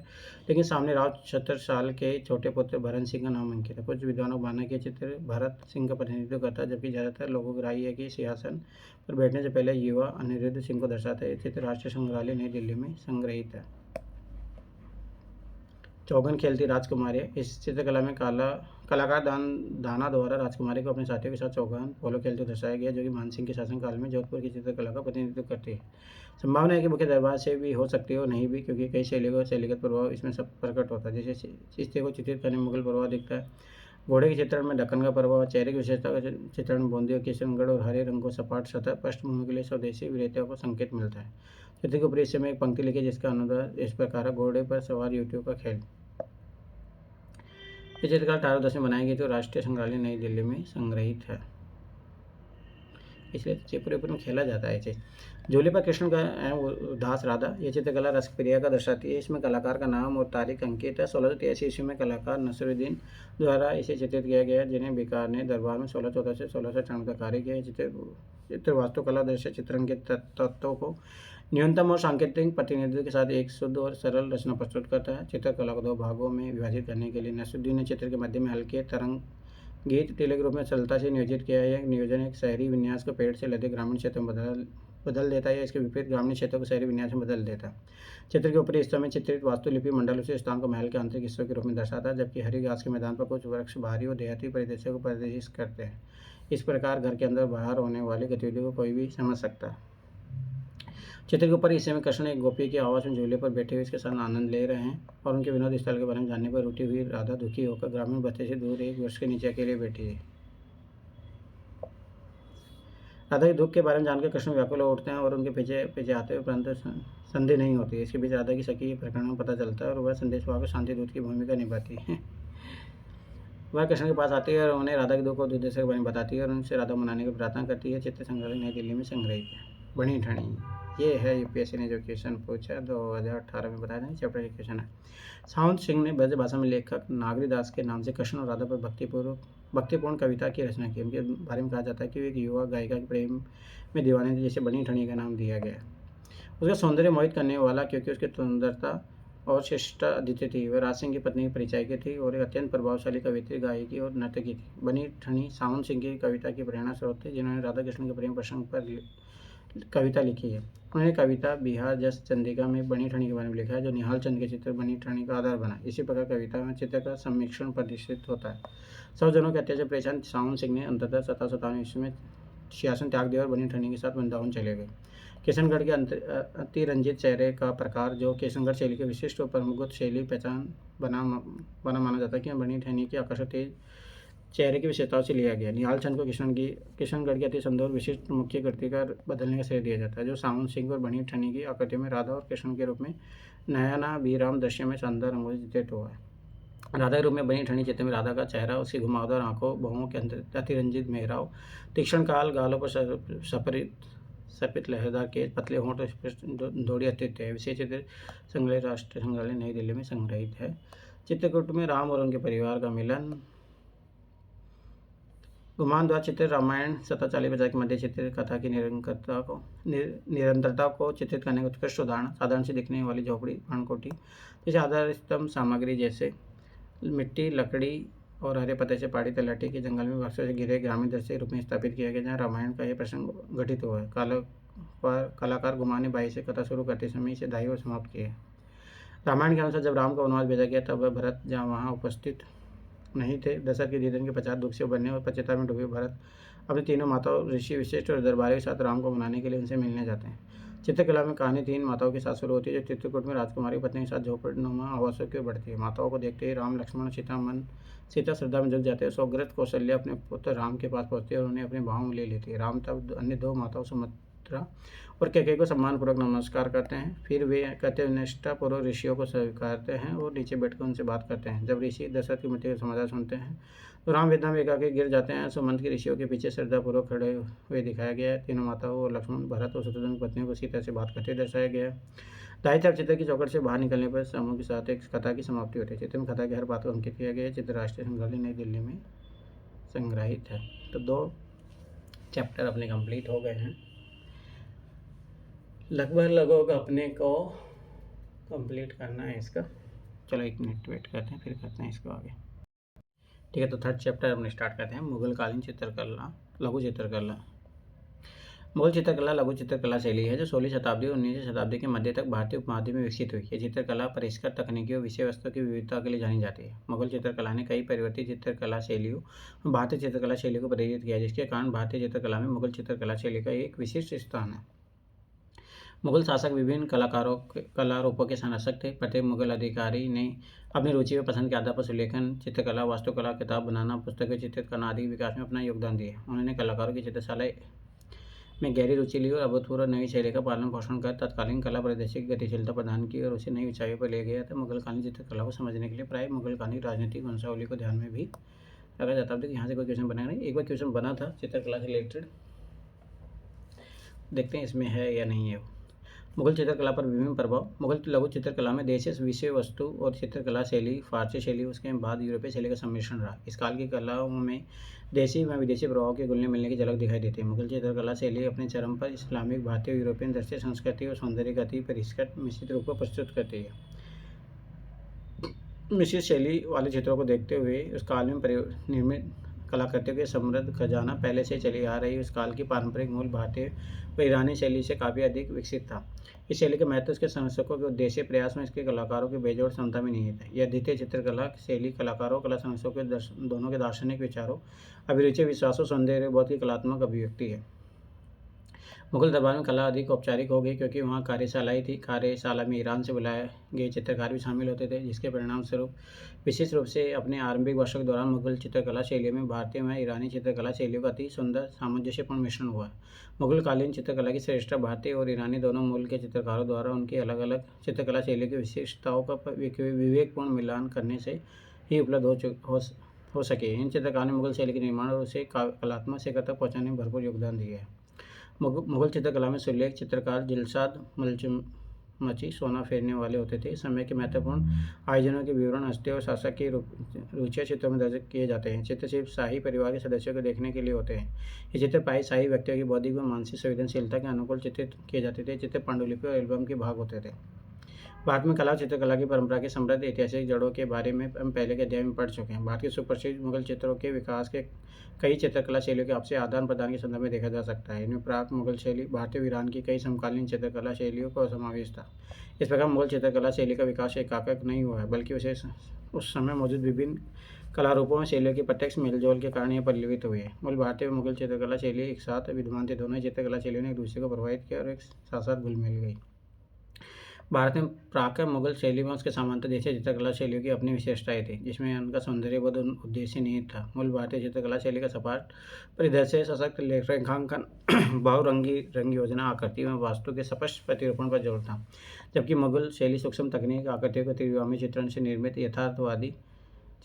लेकिन सामने राव 76 साल के छोटे पुत्र भरत सिंह का नाम अंकित है। कुछ विद्वानों का मानना है कि चित्र भरत सिंह का प्रतिनिधित्व करता है जबकि ज़्यादातर लोगों की राय है कि सिंहासन पर बैठने से पहले युवा अनिरुद्ध सिंह को दर्शाता है। ये चित्र राष्ट्रीय संग्रहालय नई दिल्ली में संग्रहित है। चौगन खेलती राजकुमारी इस चित्रकला में कलाकार दाना द्वारा राजकुमारी को अपने साथियों के साथ चौगन पोलो खेलते दर्शाया गया जो कि मानसिंह के शासनकाल में जोधपुर की चित्रकला का प्रतिनिधित्व करती है। संभावना है कि मुख्य दरबार से भी हो सकती है और नहीं भी क्योंकि कई शैलियों और शैलीगत प्रभाव इसमें सब प्रकट होता है। जैसे चिश्ते को चित्रित करने में मुगल प्रभाव दिखता है। घोड़े के चित्रण में दक्कन का प्रभाव, चेहरे की विशेषता का चित्रण बूंदी और किशनगढ़ और हरे रंग को सपाट सतह पृष्ठभूमि के लिए स्वदेशी वीरता को संकेत मिलता है। चित्र के ऊपरी हिस्से में एक पंक्ति लिखी जिसका अनुवाद इस प्रकार है। घोड़े पर सवार युवतियों का खेल। ये चित्रकला 1810 में बनाई गई थी और राष्ट्रीय संग्रहालय नई दिल्ली में संग्रहित है। इसलिए जयपुर में खेला जाता है इसे। झूले पर कृष्ण का उदास राधा ये चित्रकला रसप्रिया का दर्शाती है। इसमें कलाकार का नाम और तारीख अंकित है। 1683 ईस्वी में कलाकार नसरुद्दीन द्वारा इसे चित्रित किया गया जिन्हें बीकानेर दरबार में 1614 से 1694 का कार्य किया। चित्र वास्तुकला दृश्य चित्रण के तत्वों को न्यूनतम और सांकेतिक प्रतिनिधित्व के साथ एक शुद्ध और सरल रचना प्रस्तुत करता है। चित्रकला को दो भागों में विभाजित करने के लिए नसरुद्दीन ने चित्र के मध्य में हल्के तरंग गीत टीले के रूप में चलता से नियोजित किया है। यह नियोजन एक शहरी विन्यास को पेड़ से लदे ग्रामीण क्षेत्र में बदल देता है या इसके विपरीत ग्रामीण क्षेत्रों को शहरी विन्यास में बदल देता है। चित्र के ऊपरी हिस्सों में चित्रित वास्तुलिपि मंडल उसी स्थान को महल के आंतरिक हिस्सों के रूप में दर्शाता है जबकि हरी घास के मैदान पर कुछ वृक्ष बाहरी और देहाती परिदृश्य को प्रदर्शित करते हैं। इस प्रकार घर के अंदर बाहर होने वाली गतिविधियों को कोई भी समझ सकता है। चित्र के ऊपर हिस्से में कृष्ण एक गोपी के आवास में झूले पर बैठे हुए इसके साथ आनंद ले रहे हैं और उनके विनोद स्थल के बारे में जानने पर रूठी हुई राधा दुखी होकर ग्रामीण बच्चे से दूर एक वृक्ष के नीचे अकेले बैठी है। राधा के दुख के बारे में जानकर कृष्ण व्याकुल हो उठते हैं और उनके पीछे पीछे आते हुए परंतु संधि नहीं होती। इसके बीच राधा की सखी प्रकरण में पता चलता है और वह संदेश पाकर शांति दूत की भूमिका निभाती है। वह कृष्ण के पास आती है और उन्हें राधा के दुख और दुर्दशा के बारे में बताती है और उनसे राधा मनाने की प्रार्थना करती है। चित्र संग्रहालय नई दिल्ली में संग्रहित है। बनी ठनी ये है यूपीएससी ने जो क्वेश्चन पूछा 2018 में बताया था। चैप्टर का क्वेश्चन है। सावंत सिंह ने ब्रज भाषा में लेखक नागरीदास के नाम से कृष्ण और राधा पर भक्तिपूर्ण कविता की रचना की। उनके बारे में कहा जाता है कि वे एक युवा गायिका के प्रेम में दीवाने थे जिसे बनी ठनी का नाम दिया गया। उसका सौंदर्य मोहित करने वाला क्योंकि उसकी सुंदरता और शिष्टा अदिति थी। वह राज सिंह की पत्नी की परिचायक थी और एक अत्यंत प्रभावशाली कवित्री, गायिकी और नर्तकी थी। बनी ठनी सावंत सिंह की कविता की प्रेरणा स्रोत थे जिन्होंने राधा कृष्ण के प्रेम प्रसंग पर कविता लिखी है। उन्होंने कविता बिहार जस चंद्रिका में बनी ठनी के बारे में लिखा है जो निहाल चंद के चित्र बनी ठनी का आधार बना। इसी प्रकार कविता में चित्र का समीक्षण प्रदर्शित होता है। 100 जनों के अत्याचार परेशान सावंत सिंह ने अंततः 1757 ईस्वी में सिंहासन त्याग दिया और बनी ठनी के साथ वृंदावन चले गए। किशनगढ़ के अतिरंजित चेहरे का प्रकार जो किशनगढ़ शैली के विशिष्ट और परमगुप्त शैली पहचान बना माना जाता है कि बनी ठनी की आकर्षक तेज चेहरे की विशेषताओं से लिया गया। निहाल चंद को किशनगढ़ की अति सुंदर विशिष्ट मुख्य कृति का बदलने का श्रेय दिया जाता है, जो सामंत सिंह और बनी ठनी की आकृति में राधा और कृष्ण के रूप में नयना बीराम दृश्य में शानदार रंगों से चित्रित हुआ है। राधा के रूप में बनी ठनी चित्र में राधा का चेहरा, उसकी घुमावदार आंखों, भौहों के अतिरंजित मेहराव, तीक्ष्ण काल, गालों पर सफेद लहरदार केस, पतले होंठ और स्पष्ट धोड़ी अस्तित्व है। विशेष चित्र संग्रह राष्ट्रीय संग्रहालय नई दिल्ली में संग्रहित है। चित्रकूट में राम और उनके परिवार का मिलन। गुमान द्वारा चित्रित रामायण 40 के मध्य चित्रित कथा की निरंतरता को चित्रित करने का उत्कृष्ट उदाहरण साधारण से दिखने वाली झोपड़ी पर्णकोटी जैसे आधार स्तंभ सामग्री जैसे मिट्टी, लकड़ी और हरे पत्ते से पहाड़ी तलहटी के जंगल में वर्षों से घिरे ग्रामीण दृश्य के रूप में स्थापित किया गया, जहाँ रामायण का यह प्रसंग घटित हुआ है। कलाकार गुमान ने 22 से कथा शुरू करते समय इसे दाई और समाप्त किया। रामायण के अनुसार जब राम को वनवास भेजा गया तब वह भरत जहाँ वहाँ उपस्थित नहीं थे। दशरथ के निधन के पश्चात दुख से उबरने और पश्चाताप में डूबे भरत अपनी तीनों माताओं, ऋषि विशिष्ट और दरबारी के साथ राम को मनाने के लिए उनसे मिलने जाते हैं। चित्रकला में कहानी 3 माताओं के साथ शुरू होती है, जो चित्रकूट में राजकुमारी पत्नी के साथ झोपड़नुमा आवासों की ओर बढ़ती है। माताओं को देखते ही राम, लक्ष्मण, सीता श्रद्धा में झुक जाते हैं। सौगृत कौशल्या अपने पुत्र राम के पास पहुंचती है और उन्हें अपने भावों में ले लेती है। राम तब अन्य 2 माताओं सुमित्रा और कैकेयी को सम्मानपूर्वक नमस्कार करते हैं। फिर वे निष्ठापूर्वक ऋषियों को स्वीकारते हैं और नीचे बैठकर उनसे बात करते हैं। जब ऋषि दशरथ की मृत्यु का समाचार सुनते हैं तो राम वेदना में एकाकी गिर जाते हैं। सुमंत के ऋषियों के पीछे श्रद्धापूर्वक खड़े हुए दिखाया गया है। तीनों माताओं और लक्ष्मण, भरत और शत्रुघ्न की पत्नियों को सीता से बात करते दर्शाया गया है। दाईं तरफ चित्र की चौखट से बाहर निकलने पर समूह के साथ एक कथा की समाप्ति होती है। चित्र में कथा की हर बात को अंकित किया गया है। चित्र राष्ट्रीय संग्रहालय नई दिल्ली में संग्रहित है। तो 2 चैप्टर अपने कंप्लीट हो गए हैं। लगभग अपने को कंप्लीट करना है इसका। चलो 1 मिनट वेट करते हैं, फिर करते हैं इसको आगे। ठीक है, तो 3rd चैप्टर अपने स्टार्ट करते हैं। मुगलकालीन चित्रकला, लघु चित्रकला। मुगल चित्रकला लघु चित्रकला शैली है जो 16वीं शताब्दी और 19वीं शताब्दी के मध्य तक भारतीय उपमहाद्वीप में विकसित हुई। यह चित्रकला परिष्कृत तकनीकी और विषय वस्तु की विविधता के लिए जानी जाती है। मुगल चित्रकला ने कई परिवर्तित चित्रकला शैलियों और भारतीय चित्रकला शैली को प्रेरित किया, जिसके कारण भारतीय चित्रकला में मुगल चित्रकला शैली का एक विशिष्ट स्थान है। मुगल शासक विभिन्न कलारूपों के संरक्षक थे। प्रत्येक मुगल अधिकारी ने अपनी रुचि व पसंद के आधार पर सुलेखन, चित्रकला, वास्तुकला, किताब बनाना, पुस्तकें चित्रित करना आदि विकास में अपना योगदान दिया। उन्होंने कलाकारों की चित्रशाला में गहरी रुचि ली और अभूतपूर्व नई शैली का पालन पोषण कर तत्कालीन कला परिदृश्य की गतिशीलता प्रदान की और उसे नई ऊंचाइयों पर ले गया था। मुगलकालीन चित्रकला को समझने के लिए प्राय मुगलकालीन राजनीतिक वंशावली को ध्यान में भी रखा जाता है। यहाँ से कोई क्वेश्चन बनेगा नहीं। एक बार क्वेश्चन बना था चित्रकला से रिलेटेड, देखते हैं इसमें है या नहीं है। मुगल चित्रकला पर विभिन्न प्रभाव। मुगल लघु चित्रकला में देशी विषय वस्तु और चित्रकला शैली, फारसी शैली, उसके बाद यूरोपीय शैली का सम्मिश्रण रहा। इस काल की कलाओं में देशी व विदेशी प्रभाव के घुलने मिलने की झलक दिखाई देती है। मुगल चित्रकला शैली अपने चरम पर इस्लामिक, भारतीय, यूरोपियन दृश्य, संस्कृति और सौंदर्य गति परिष्कृत मिश्रित रूप को प्रस्तुत करती है। मिश्रित शैली वाले चित्रों को देखते हुए उस काल में निर्मित कलाकृतियों के समृद्ध खजाना पहले से चली आ रही उस काल की पारंपरिक मूल भारतीय व ईरानी शैली से काफ़ी अधिक विकसित था। इस शैली के महत्व उसके संरक्षकों के उद्देश्य प्रयास में इसके कलाकारों के बेजोड़ क्षमता में निहित है। यह द्वितीय चित्रकला शैली कलाकारों, कला संरक्षकों के दोनों के दार्शनिक विचारों, अभिरुचि, विश्वासों, सौंदर्य बोध की कलात्मक अभिव्यक्ति है। मुगल दरबार में कला अधिक औपचारिक हो गई क्योंकि वहाँ कार्यशालाएँ थी। कार्यशाला में ईरान से बुलाए गए चित्रकार भी शामिल होते थे, जिसके परिणाम स्वरूप विशेष रूप से अपने आरंभिक वर्षों के दौरान मुगल चित्रकला शैलियों में भारतीय व ईरानी चित्रकला शैलियों का अति सुंदर सामंजस्यपूर्ण मिश्रण हुआ। मुगलकालीन चित्रकला की श्रेष्ठता भारतीय और ईरानी दोनों मूल के चित्रकारों द्वारा उनकी अलग अलग चित्रकला शैलियों की विशेषताओं का विवेकपूर्ण मिलान करने से ही उपलब्ध हो सके। इन चित्रकारों ने मुगल शैली के निर्माण और उसे कलात्मक शिखर तक पहुँचाने में भरपूर योगदान दिया है। मुगल चित्रकला में सुलेख चित्रकार जिलसाद मची सोना फेरने वाले होते थे। समय के महत्वपूर्ण आयोजनों के विवरण, हस्तियों और शासक की रुचिया चित्रों में दर्ज किए जाते हैं। चित्र सिर्फ शाही परिवार के सदस्यों को देखने के लिए होते हैं। ये चित्र प्रायः शाही व्यक्तियों की बौद्धिक व मानसिक संवेदनशीलता के अनुकूल चित्रित किए जाते थे। चित्र पांडुलिपि और एल्बम के भाग होते थे। भारत में कला और चित्रकला की परंपरा की समृद्ध ऐतिहासिक जड़ों के बारे में हम पहले के अध्याय में पढ़ चुके हैं। भारत के सुप्रसिद्ध मुगल चित्रों के विकास के कई चित्रकला शैलियों के आपसी आदान प्रदान के संदर्भ में देखा जा सकता है। इनमें प्राक मुगल शैली, भारतीय व ईरान की कई समकालीन चित्रकला शैलियों का समावेश था। इस प्रकार मुगल चित्रकला शैली का विकास एकाएक नहीं हुआ है, बल्कि उसे उस समय मौजूद विभिन्न कलारूपों में शैलियों के प्रत्यक्ष मेलजोल के कारण यह परिलक्षित हुई है। मूल भारतीय व मुगल चित्रकला शैली एक साथ विद्यमान थे। दोनों ही चित्रकला शैलियों ने एक दूसरे को प्रभावित किया और एक साथ घुल मिल गई। भारत में प्राक मुगल शैली में उसके समांतर देशी चित्रकला शैलियों की अपनी विशेषताएं थी, जिसमें उनका सौंदर्यबोध उद्देश्य निहित था। मूल भारतीय चित्रकला शैली का सपाट परिदृश्य, सशक्त रेखांकन, बहुरंगी रंग योजना, आकृति में वास्तु के स्पष्ट प्रतिरूपण पर जोर था, जबकि मुगल शैली सूक्ष्म तकनीक, आकृतियों के त्रिविमी चित्रण से निर्मित यथार्थवादी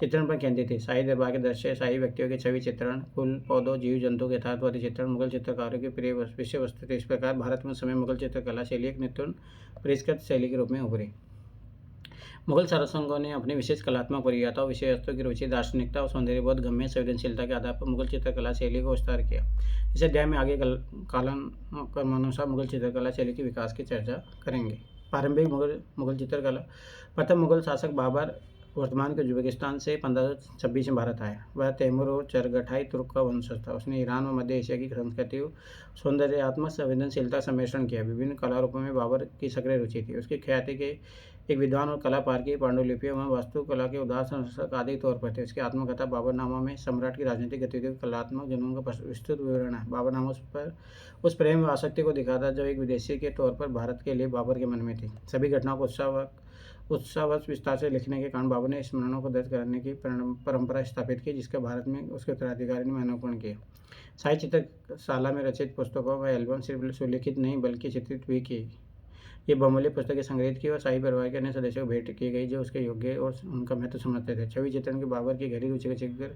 चित्रण पर केंद्रित थी। शाही दरबार के दृश्य, शाही व्यक्तियों के छवि चित्रण, फूल पौधों, जीव जंतुओं के यथार्थवादी चित्रण मुगल चित्रकारों की प्रिय विषय वस्तु थे। इस प्रकार भारत में उस समय मुगल चित्रकला शैली एक नित्य परिष्कृत शैली के रूप में उभरी। मुगल शासकों ने अपनी विशेष कलात्मक वरीयता, विषय वस्तु की रुचि, दार्शनिकता और सौंदर्यबोध, गम्य संवेदनशीलता के आधार पर मुगल चित्रकला शैली को विस्तार किया। इस अध्याय में आगे कालानुसार मुगल चित्रकला शैली के विकास की चर्चा करेंगे। प्रारंभिक मुगल चित्रकला। प्रथम मुगल शासक बाबर वर्तमान के उज्बेकिस्तान से 1526 में भारत आया। वह तैमूर और चरगठाई तुर्क का वंशज था। उसने ईरान और मध्य एशिया की संस्कृति, सौंदर्यात्मक संवेदनशीलता सम्मिश्रण किया। विभिन्न कला रूपों में बाबर की सक्रिय रुचि थी। उसकी ख्याति के एक विद्वान और कला पारखी पांडुलिपियों में वास्तुकला के उदार संरक्षक आदि तौर पर थे। उसकी आत्मकथा बाबरनामा में सम्राट की राजनीतिक गतिविधियों के कलात्मक जुनून का विस्तृत विवरण है। बाबरनामा उस प्रेम व आसक्ति को दिखाता जो एक विदेशी के तौर पर भारत के लिए बाबर के मन में थी। सभी घटनाओं को उत्साहवश विस्तार से लिखने के कारण बाबर ने स्मरणों को दर्ज करने की परंपरा स्थापित की, जिसका भारत में उसके उत्तराधिकारी ने महत्वपूर्ण किया। साहित्य चित्रशाला में रचित पुस्तकों व एल्बम सिर्फ सुलिखित नहीं बल्कि चित्रित भी की। ये बहुमूल्य पुस्तकें संग्रहित की और शाही परिवार के अन्य सदस्यों को भेंट की गई, जो उसके योग्य और उनका महत्व समझते थे। छवि चित्रण के बाबर की गहरी रुचि का जिक्र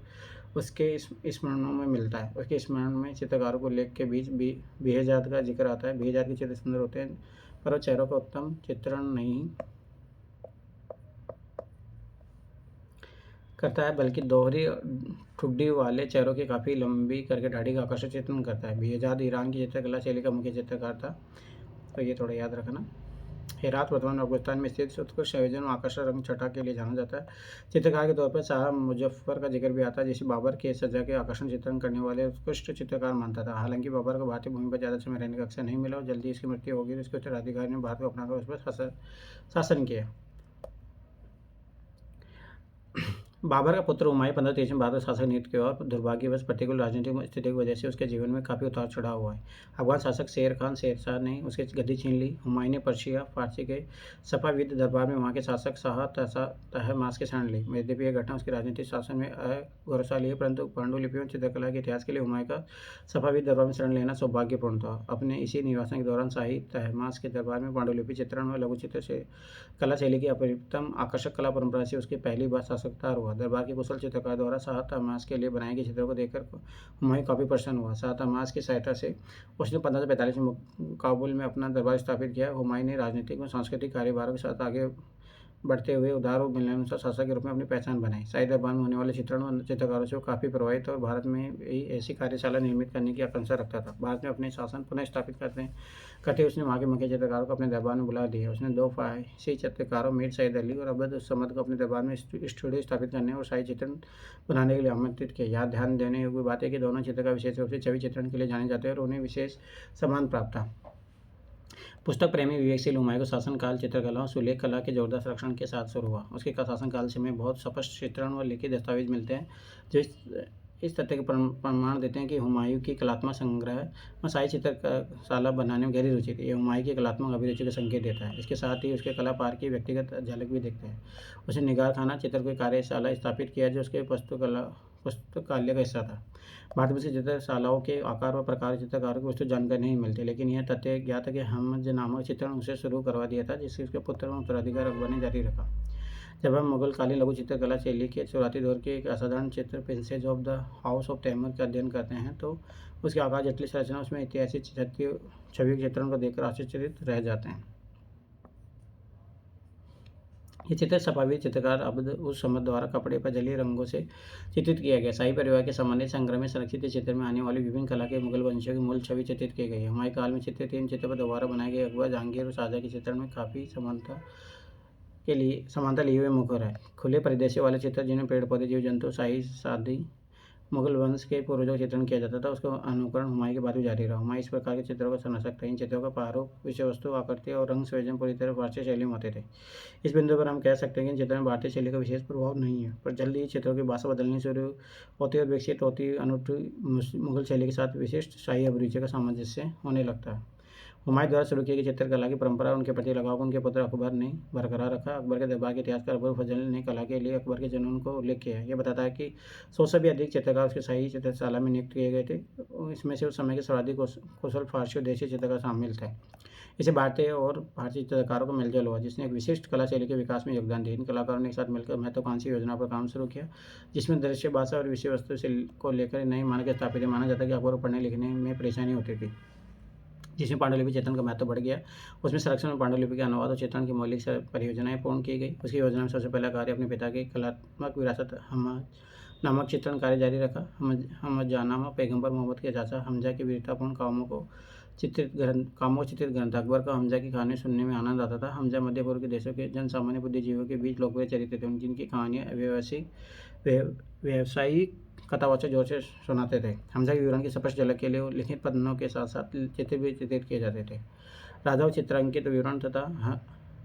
उसके स्मरणों में मिलता है। उसके स्मरण में चित्रकारों को लेख के बीच बेहजात का जिक्र आता है। बेहजात के चित्र सुंदर होते हैं, पर वो चेहरों का उत्तम चित्रण नहीं करता है, बल्कि दोहरी ठुड्डी वाले चेहरों की काफ़ी लंबी करके दाढ़ी का आकर्षक चित्रण करता है। बेहजाद ईरान की चित्रकला शैली का मुख्य चित्रकार था, तो ये थोड़ा याद रखना। हेरात वर्तमान अफगानिस्तान में स्थित उत्कृष्ट संयोजन और आकर्षक रंग छटा के लिए जाना जाता है। चित्रकार के तौर पर शाह मुजफ्फर का जिक्र भी आता है, जिसे बाबर के सजा के आकर्षण चित्रण करने वाले उत्कृष्ट चित्रकार मानता था। हालांकि बाबर को भारतीय भूमि पर ज़्यादा समय रहने का अवसर नहीं मिला और जल्दी इसकी मृत्यु हो गई। उसके उत्तराधिकारी ने भारत को अपनाकर उस पर शासन किया। बाबर का पुत्र हुमायूं 1523 में भारत शासक नियुक्त किया और दुर्भाग्यवश प्रतिकूल राजनीतिक स्थिति की वजह से उसके जीवन में काफ़ी उतार चढ़ाव हुआ है। अफगान शासक शेरशाह ने उसकी गद्दी छीन ली। हुमायूं ने पर्शिया फारसी के सफाविद दरबार में वहाँ के शासक शाह तहमास की शरण ली। यद्यपि यह घटना उसके राजनीतिक शासन में गौरवशाली है, परंतु पांडुलिपियों चित्रकला के इतिहास के लिए हुमायूं का सफाविद दरबार में शरण लेना सौभाग्यपूर्ण था। अपने इसी निवासन के दौरान शाही तहमास के दरबार में पांडुलिपि चित्रण और लघु चित्र से कला शैली की अपरितम आकर्षक कला परंपरा से उसकी पहली बार साक्षात्कार हुआ। दरबार के कुशल चित्रकार द्वारा शाह तहमास के लिए बनाए गए चित्रों को देखकर हुमायूं काफ़ी प्रसन्न हुआ। शाह तहमास की सहायता से उसने 1545 में काबुल में अपना दरबार स्थापित किया। हुमायूं ने राजनीतिक और सांस्कृतिक कार्यभारों के साथ आगे बढ़ते हुए उदार और मिलनसार शासक के रूप में अपनी पहचान बनाई। शाही दरबार में होने वाले चित्रण और चित्रकारों से वो काफ़ी प्रभावित और भारत में भी ऐसी कार्यशाला निर्मित करने की आकांक्षा रखता था। भारत में अपने शासन पुनः स्थापित करते उसने वहाँ के मुख्य चित्रकारों को अपने दरबार में बुला दिया। उसने दो फारसी चित्रकारों मीर सईद अली और अब्द समद को अपने दरबार में स्टूडियो स्थापित करने और शाही चित्रण बनाने के लिए आमंत्रित किया। यहाँ ध्यान देने योग्य बात है कि दोनों चित्रकार विशेष रूप से छवि चित्रण के लिए जाने जाते हैं और उन्हें विशेष सम्मान प्राप्त था। पुस्तक प्रेमी विवेकशील हुमायूं का शासनकाल चित्रकला और सुलेख कला के जोरदार संरक्षण के साथ शुरू हुआ। उसके शासनकाल से हमें बहुत स्पष्ट चित्रण और लिखित दस्तावेज मिलते हैं, जो इस तथ्य के प्रमाण देते हैं कि हुमायूं की कलात्मक संग्रह में शाही चित्रशाला बनाने में गहरी रुचि थी। यह हुमायूं की कलात्मक अभिरुचि का संकेत देता है। इसके साथ ही उसके कला पार की व्यक्तिगत झलक भी देखते हैं। उसने निगार खाना चित्र की कार्यशाला स्थापित किया, जो उसके पुस्तकालय का हिस्सा था। भारत में से चित्रशालाओं के आकार व प्रकार चित्रकारों की विस्तृत जानकारी नहीं मिलती, लेकिन यह तथ्य ज्ञात है कि हमज नामक चित्रण उसे शुरू करवा दिया था, जिससे उसके पुत्र और उत्तराधिकारी अकबर ने जारी रखा। जब हम मुगलकालीन लघु चित्रकला शैली के शुरुआती दौर के एक असाधारण चित्र princess of the house of Timur का अध्ययन करते हैं, तो उसके आकार जटिल संरचना उसमें ऐतिहासिक छवि चित्रण को देखकर आश्चर्यचकित रह जाते हैं। ये चित्र सफावी चित्रकार अब्द उस समद द्वारा कपड़े पर जलीय रंगों से चित्रित किया गया। शाही परिवार के संबंधित संग्रह में संरक्षित चित्र में आने वाली विभिन्न कला के मुगल वंशियों की मूल छवि चित्रित की गई है। हुमायूं काल में चित्रित 3 चित्र पर दोबारा बनाए गए अकबर, जहांगीर और शाहजहां के चित्रण में काफ़ी समानता लिए हुए मुखर है। खुले परिदृश्य वाले चित्र, जिनमें पेड़ पौधे, जीव जंतु, शाही शादी, मुगल वंश के पूर्वजों का चित्रण किया जाता था, उसका अनुकरण हुमायूं के बाद भी जारी रहा। हुमायूं इस प्रकार के चित्रों का संरक्षक थे। इन चित्रों का प्रारूप, विषय वस्तु, आकृति और रंग संयोजन पूरी तरह भारतीय शैली में होते थे। इस बिंदु पर हम कह सकते हैं कि इन चित्रों में भारतीय शैली का विशेष प्रभाव नहीं है, पर जल्दी ही चित्रों की भाषा बदलनी शुरू होती और विकसित होती अनूठी मुगल शैली के साथ विशिष्ट शाही अभिरुचि का सामंजस्य होने लगता है। हुमायूं द्वारा शुरू की गई चित्रकला की परंपरा और उनके प्रति लगाव को उनके पुत्र अकबर ने बरकरार रखा। अकबर के दरबार के इतिहासकार अबुल फजल ने कला के लिए अकबर के जुनून को उल्लेख किया है। यह बताता है कि 100 से भी अधिक चित्रकार उसके शाही चित्रशाला में नियुक्त किए गए थे। इसमें से उस समय के सर्वाधिक कुशल फारसी और देसी चित्रकार शामिल थे। इसे भारतीय और भारतीय चित्रकारों को मेलजोल हुआ, जिसने एक विशिष्ट कला शैली के विकास में योगदान दिया। इन कलाकारों ने एक साथ मिलकर महत्वाकांक्षी योजना पर काम शुरू किया, जिसमें दृश्य भाषा और विषय वस्तु से को लेकर नए मानक स्थापित है। माना जाता है कि अकबर को पढ़ने लिखने में परेशानी होती थी, जिसमें पांडुलिपि चित्रण का महत्व बढ़ गया। उसमें संरक्षण में पांडुलिपि के अनुवाद और चित्रण की मौलिक परियोजनाएं पूर्ण की गई। उसकी योजना में सबसे पहला कार्य अपने पिता की कलात्मक विरासत हमज नामक चित्रण कार्य जारी रखा। हमज जहांनामा पैगंबर मोहम्मद के चाचा हमजा की वीरतापूर्ण कामों को चित्रित ग्रंथ। अकबर को हमजा की कहानी सुनने में आनंद आता था। हमजा मध्य पूर्व के देशों के जन सामान्य बुद्धिजीवियों के बीच लोकप्रिय चरित्र थे, जिनकी कहानियाँ व्यावसायिक कथावाचक जोर से सुनाते थे। हमजा के विवरण की स्पष्ट झलक के लिए लिखित पन्नों के साथ साथ चित्र भी चित्रित किए जाते थे। राजाओं चित्रांकित विवरण तथा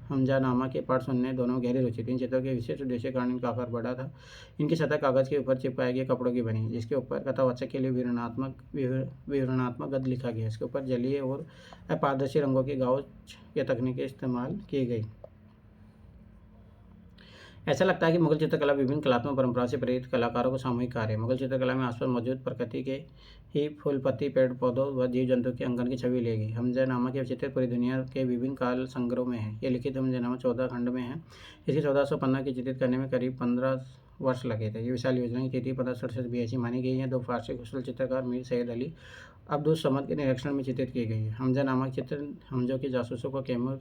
हमजानामा के पाठ सुनने दोनों गहरी रुचि थी। इन चित्रों के विशेष उद्देश्य के कारण इनका आकार बड़ा था। इनकी सतह कागज के ऊपर चिपकाए गए कपड़ों की बनी, जिसके ऊपर कथावाचक के लिए विवरणात्मक गद्य लिखा गया। इसके ऊपर जलीय और अपारदर्शी रंगों की गाउच या तकनीकें इस्तेमाल की गई। ऐसा लगता है कि मुगल चित्रकला विभिन्न कलात्मक परंपराओं से प्रेरित कलाकारों को सामूहिक कार्य है। मुगल चित्रकला में आसपास मौजूद प्रकृति के ही फूल पत्ती, पेड़ पौधों व जीव जंतु के अंकन की छवि ली गई। हमजानामा के चित्र पूरी दुनिया के विभिन्न काल संग्रह में है। यह लिखित हमजानामा 14 खंड में है। इसकी 1400 पन्ना की चित्रित करने में करीब 15 वर्ष लगे थे। ये विशाल योजना की तिथि 1567 मानी गई है। 2 फारसी कुशल चित्रकार मीर सैयद अली अब्दुल समद के निरीक्षण में चित्रित की गई है। हमजानामा चित्र हमजों के जासूसों को कैमूर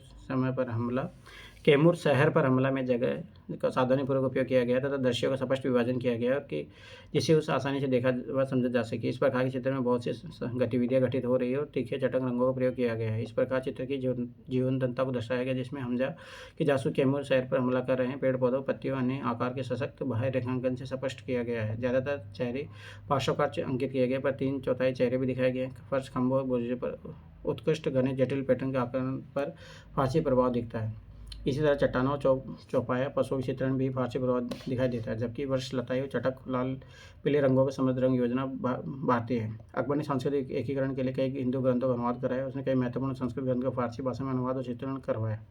शहर पर हमला में जगह का सावधानीपूर्वक उपयोग किया गया तथा दृश्यों का स्पष्ट विभाजन किया गया और कि जिसे उस आसानी से देखा व समझा जा सके। इस प्रकार के चित्र में बहुत सी गतिविधियां घटित हो रही है और तीखे चटक रंगों का प्रयोग किया गया है। इस प्रकार चित्र की जीवंतता को दर्शाया गया, जिसमें हमजा के जासूस कैमूर शहर पर हमला कर रहे हैं। पेड़ पौधों, पत्तियों, अन्य आकार के सशक्त बाह्य रेखांकन से स्पष्ट किया गया है। ज़्यादातर चेहरे पार्श्वकार अंकित किए गए, पर 3/4 चेहरे भी दिखाए गए। फर्श, खंभों और बुर्जों पर उत्कृष्ट घने जटिल पैटर्न के आकार पर फारसी प्रभाव दिखता है। इसी तरह चट्टानों, चौपाया, पशुओं के चित्रण भी फारसी प्रभाव दिखाई देता है, जबकि वर्ष लताएं और चटक लाल पीले रंगों का समृद्ध रंग योजना भारतीय है। अकबर ने सांस्कृतिक एकीकरण के लिए कई हिंदू ग्रंथों का अनुवाद कराया। उसने कई महत्वपूर्ण संस्कृत ग्रंथ का फारसी भाषा में अनुवाद और चित्रण करवाया।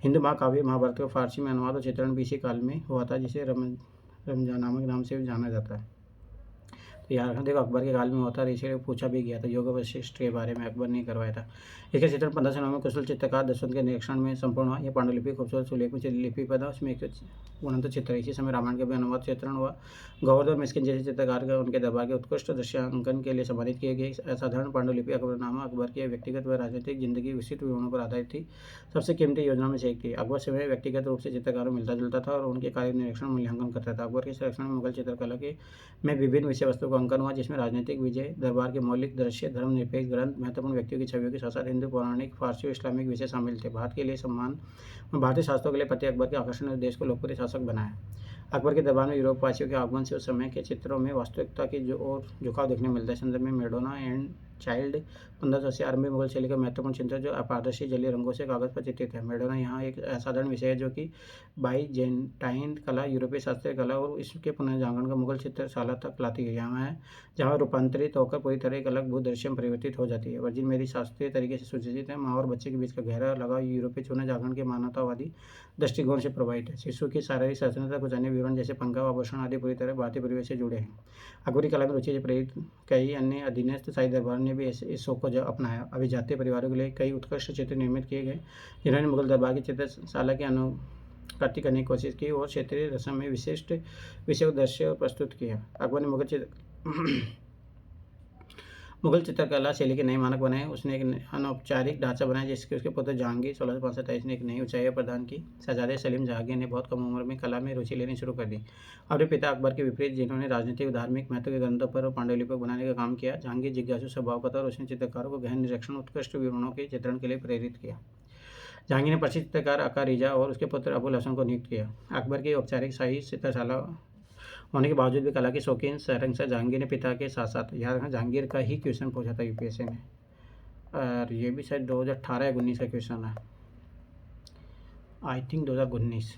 हिंदू महाकाव्य महाभारत का फारसी में अनुवाद और चित्रण भी इसी काल में हुआ था, जिसे रमजानामा के नाम से जाना जाता है। तो यार देखो, अकबर के काल में होता था, इसीलिए पूछा भी गया था। योग वशिष्ठ के बारे में अकबर ने करवाया था। इसका चित्रण 1509 में कुशल चित्रकार दशरथ के निरीक्षण में संपूर्ण हुआ। यह पांडुलिपि खूबसूरत सुलेख में लिपि पद, उसमें एक गुणंत चित्र। इसी समय रामायण का भी अनुवाद चित्रण हुआ। गोवर्धन मिस्किन जैसे चित्रकार का उनके दरबार के उत्कृष्ट दृश्यांकन के लिए सम्मानित किए गए। असाधारण पांडुलिपि अकबरनामा अकबर की व्यक्तिगत व राजनीतिक जिंदगी विस्तृत विवरणों पर आधारित थी। सबसे कीमती योजना में से एक थी। अकबर स्वयं व्यक्तिगत रूप से चित्रकारों मिलता जुलता था और उनके कार्य निरीक्षण मूल्यांकन करता था। अकबर के संरक्षण में मुगल चित्रकला के में विभिन्न विषय वस्तु का अंकन हुआ, जिसमें राजनीतिक विजय, दरबार के मौलिक दृश्य, धर्मनिरपेक्ष ग्रंथ, महत्वपूर्ण व्यक्तियों की छवियों के साथ साथ हिंदू, पौराणिक, फारसी और इस्लामिक विषय शामिल थे। भारत के लिए सम्मान और भारतीय शास्त्रों के लिए प्रति अकबर के आकर्षण ने देश को लोकप्रिय शासक बनाया। अकबर के दरबार में यूरोपवासियों के आगमन से उस समय के चित्रों में वास्तविकता की ओर झुकाव देखने मिलता है। संदर्भ में मेडोना एंड चाइल्ड 1580 आरंभी मुगल शैली का महत्वपूर्ण चित्र जो अपारदर्शी जलीय रंगों से कागज पर चित्रित है। मेडोना यहाँ एक असाधारण विषय है, जो कि बाइजेंटाइन कला, यूरोपीय शास्त्रीय कला और इसके पुनर्जागरण का मुगल चित्रशाला तक लाती है। यहाँ है जहाँ रूपांतरित होकर पूरी तरह एक अलग भूदृश्य में परिवर्तित हो जाती है। वर्जिन मेरी शास्त्रीय तरीके से सुचित है। माँ और बच्चे के बीच का गहरा लगाव यूरोपीय पुनर्जागरण के मानवतावादी दृष्टिकोण से प्रभावित है। शिशु की शारीरिक संरचना कुछ अन्य विवरण जैसे पंखा, आभूषण आदि पूरी तरह भारतीय परिवेश से जुड़े हैं। अकबरी कला में रुचि से प्रेरित कई अन्य अधीनस्थ शाही दरबार ने भी इस शौक को अपनाया। अभिजात्य परिवारों के लिए कई उत्कृष्ट चित्र निर्मित किए गए, जिन्होंने मुगल दरबार की चित्रशाला की अनुकृति करने की कोशिश की और क्षेत्रीय रस्म में विशिष्ट विषय दृश्य प्रस्तुत किया। अकबर ने मुगल चित्रकला शैली के नए मानक बनाए। उसने एक अनौपचारिक ढांचा बनाया, जिसके उसके पुत्र जहांगीर 1627 ने एक नई ऊंचाई प्रदान की। शहजादे सलीम जहांगीर ने बहुत कम उम्र में कला में रुचि लेनी शुरू कर दी। अपने पिता अकबर के विपरीत, जिन्होंने राजनीतिक और धार्मिक महत्व के ग्रंथों पर पांडुलिपि बनाने का काम किया, जहांगीर जिज्ञासु स्वभाव का था और उसने चित्रकारों को गहन निरीक्षण, उत्कृष्ट विवरणों के चित्रण के लिए प्रेरित किया। जहांगीर ने प्रसिद्ध चित्रकार अका रिजा और उसके पुत्र अबुल हसन को नियुक्त किया। अकबर की औपचारिक शाही चित्रशाला होने के बावजूद भी कला के शौकीन शहंशाह जहांगीर ने पिता के साथ साथ, याद रखना जहांगीर का ही क्वेश्चन पूछा था यूपीएससी ने, और ये भी शायद 2018 या 19 का क्वेश्चन है, आई थिंक 2019।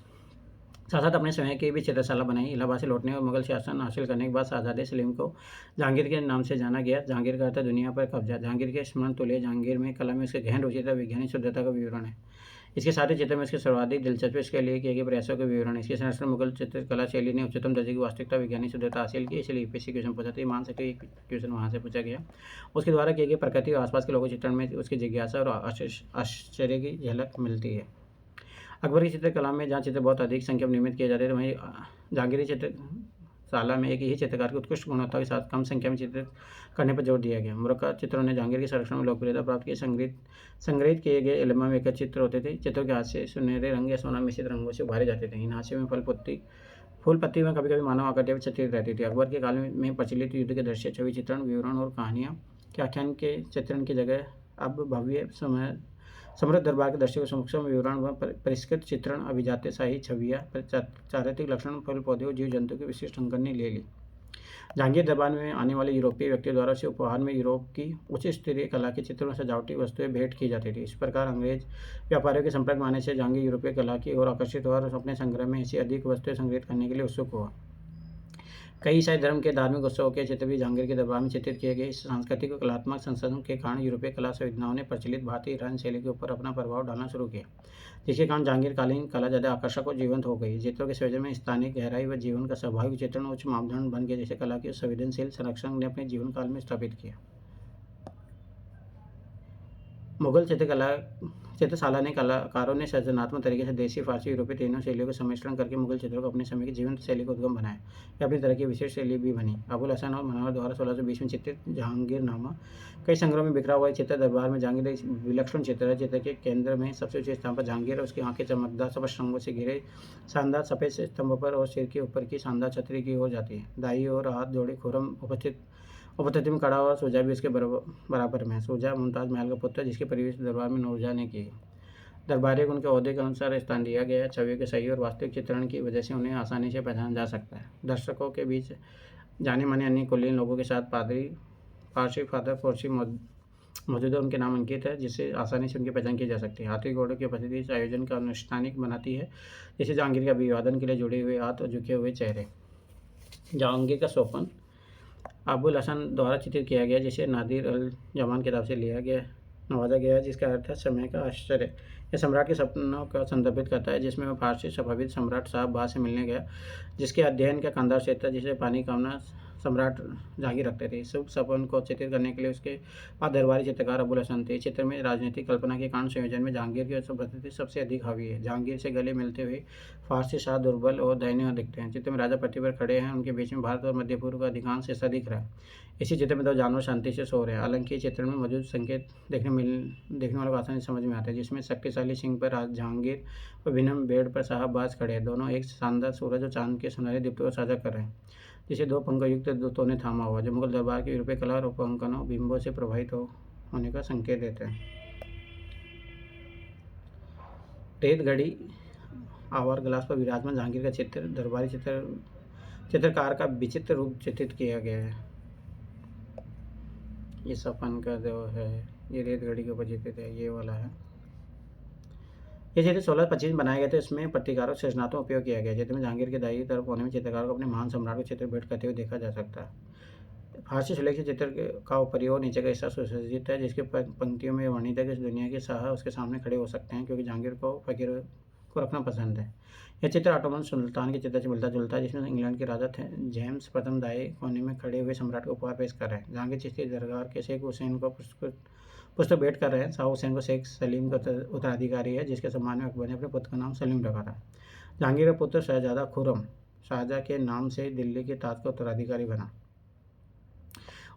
साथ साथ अपने समय की भी चित्रशाला बनाई। इलाहाबाद से लौटने और मुगल शासन हासिल करने के बाद शहजादे सलीम को जहांगीर के नाम से जाना गया। जहांगीर का अर्थ है दुनिया पर कब्जा। जहांगीर के स्मरण तुल्य जहांगीर में कला में उसके गहन रुचि तथा वैज्ञानिक शुद्धता का विवरण है। इसके साथ ही चित्र में इसकी सर्वाधिक दिलचस्पी इसके लिए किए गए प्रयासों के विवरण है। इसके संरक्षण मुगल चित्रकला शैली ने उच्चतम दर्जे की वास्तविकता वैज्ञानिक शुद्धता हासिल की, इसलिए यूपीएससी क्वेश्चन पूछा था। मान सकते एक क्वेश्चन वहाँ से पूछा गया। उसके द्वारा किए गए प्रकृति और आसपास के लोगों चित्रण में उसकी जिज्ञासा और आश्चर्य की झलक मिलती है। अकबर की चित्रकला में जहाँ चित्र बहुत अधिक संख्या में निर्मित किए जाते थे, वहीं जहांगीरी चित्रशाला में एक ही चित्रकार की उत्कृष्ट गुणवत्ता के साथ कम संख्या में चित्र करने पर जोर दिया गया। मुरक्का चित्रों ने जहांगीर के संरक्षण में लोकप्रियता प्राप्त की। संग्रहित किए गए एल्बम में एक चित्र होते थे। चित्रों के हाथ से सुनहरे रंग या सोना मिश्रित रंगों से उभारे जाते थे। इन हाशियों में फूल पत्ती में कभी कभी मानव आकृतियां भी चित्रित रहती थी। अकबर के काल में प्रचलित युद्ध के दृश्य, छवि चित्रण, विवरण और कहानियाँ के आख्यान के चित्रण की जगह अब भव्य समृद्ध दरबार के दर्शकों सूक्ष्म विवरण व परिष्कृत चित्रण, अभिजात्यशाही छवियाँ, चारित्रिक लक्षण, फल पौधे और जीव जंतु के विशिष्ट अंकन ने ले ली। जहांगीर दरबार में आने वाले यूरोपीय व्यक्तियों द्वारा उसे उपहार में यूरोप की उच्च स्तरीय कला के चित्रों में सजावटी वस्तुएं भेंट की जाती थी। इस प्रकार अंग्रेज व्यापारियों के संपर्क में आने से जहांगीर यूरोपीय कला की ओर आकर्षित हुआ और अपने संग्रह में ऐसी अधिक वस्तुएं संग्रहित करने के लिए उत्सुक हुआ। कई ईसाई धर्म के धार्मिक उत्सवों के चित्र भी जहांगीर के दरबार में चित्रित किए गए। इस सांस्कृतिक और कलात्मक संशोधन के कारण यूरोपीय कला संवेदनाओं ने प्रचलित भारतीय रंग शैली के ऊपर अपना प्रभाव डालना शुरू किया, जिसके कारण जहांगीरकालीन कला ज़्यादा आकर्षक और जीवंत हो गई। चित्रों के संयोजन में स्थानीय गहराई व जीवन का स्वाभाविक चित्रण उच्च मापदंड बन गया, जिसे कला के संवेदनशील संरक्षण ने अपने जीवन काल में स्थापित किया। मुगल चित्रशाला ने कलाकारों ने सृजनात्मक तरीके से देसी, फारसी, यूरोपीय तीनों शैलियों का सम्मिश्रण करके मुगल चित्रों को अपने समय की जीवंत शैली को उद्गम बनाया। यह अपनी तरह की विशेष शैली भी बनी। अबुल हसन और मनोहर द्वारा 1620 में चित्रित जहांगीरनामा कई संग्रहों में बिखरा हुआ चित्र दरबार में जहांगीर एक विलक्षण चित्र है। चित्र के केंद्र में सबसे ऊंचे स्थान पर जहांगीर और उसकी आंखें चमकदार स्पष्ट रंगों से घिरे शानदार सफ़ेद स्तंभ पर और सिर के ऊपर की शानदार छतरी की ओर जाती है। दाई और हाथ जोड़े खुर्रम उपस्थिति में खड़ा हुआ सूजा भी उसके बराबर में। सूजा मुमताज़ महल का पुत्र, जिसके परिवेश दरबार में नूरजहाँ ने की। दरबारियों को उनके ओहदे के अनुसार स्थान दिया गया है। छवियों के सही और वास्तविक चित्रण की वजह से उन्हें आसानी से पहचाना जा सकता है। दर्शकों के बीच जाने माने अन्य कुलीन लोगों के साथ पादरी, पारसी, फादर फोर्सी मौजूद है। उनके नाम अंकित है, जिससे आसानी से उनकी पहचान की जा सकती है। हाथी घोड़ों की उपस्थिति इस आयोजन का अनुष्ठानिक बनाती है, जैसे जहांगीर के अभिवादन के लिए जुड़े हुए हाथ और झुके हुए चेहरे। जहांगीर का सोपन अबुल हसन द्वारा चित्रित किया गया, जिसे नादिर अल जमान किताब से नवाजा गया है, जिसका अर्थ है समय का आश्चर्य। यह सम्राट के सपनों का संदर्भित करता है, जिसमें वह फारसी सभावित सम्राट साहब बाज से मिलने गया, जिसके अध्ययन का कंधार क्षेत्र जिसे पानी कामना सम्राट जहांगीर रखते थे। शुभ सपन को चित्रित करने के लिए उसके बाद दरबारी चित्रकार अबुल हसन थे। चित्र में राजनीतिक कल्पना के कारण संयोजन में जहांगीर की उपस्थिति सबसे अधिक हावी है। जहांगीर से गले मिलते हुए फारसी शाह दुर्बल और दयनीय दिखते हैं। चित्र में राजा पृथ्वी पर खड़े हैं, उनके बीच में भारत और मध्य पूर्व का अधिकांश हिस्सा दिख रहा है। इसी चित्र में दो जानवर शांति से सो रहे हैं। हालांकि चित्र में मौजूद संकेत देखने वालों को आसानी से समझ में आता है, जिसमें शक्तिशाली सिंह पर जहांगीर और विनम्र बेड़ पर साहबबाज खड़े हैं। दोनों एक शानदार सूरज और चांद के सुनहरे दीप्त को साझा कर रहे हैं, जिसे दो पंखयुक्त दूतों ने थामा हुआ, जो मुगल दरबार के यूरोपीय कला और रूपांकनों बिंबों से प्रभावित होने का संकेत देते हैं। रेत घड़ी आवर ग्लास पर विराजमान जहांगीर का चित्र दरबारी चित्रकार का विचित्र रूप चित्रित किया गया है। ये सपन का जो है, ये रेत घड़ी के ऊपर चित्रित है, ये वाला है। ये चित्र 1625 में बनाए गए थे। इसमें प्रतिकारों सृजनात्मक उपयोग किया गया। चित्र में जहांगीर के दाईं तरफ कोने में चित्रकार को अपने महान सम्राट का चित्र भेंट करते हुए देखा जा सकता है। फारसी सुलेख चित्र का ऊपरी और नीचे का हिस्सा सुसज्जित है, जिसके पंक्तियों में वर्णित है कि इस दुनिया के शाह उसके सामने खड़े हो सकते हैं, क्योंकि जहांगीर को फकीर को रखना पसंद है। यह चित्र ऑटोमन सुल्तान के चित्र से मिलता जुलता है, जिसमें इंग्लैंड के राजा थे जेम्स प्रथम दाएं कोने में खड़े हुए सम्राट को उपहार पेश कर रहे हैं। जहांगीर चिश्ती दरबार के शेख हुसैन को पुस्तक भेंट कर रहे हैं। शाह हुसैन को शेख सलीम का उत्तराधिकारी है, जिसके सम्मान में अकबर ने अपने पुत्र का नाम सलीम रखा था। जहांगीर का पुत्र शहजादा खुर्रम शाहजहाँ के नाम से दिल्ली के ताज का उत्तराधिकारी बना।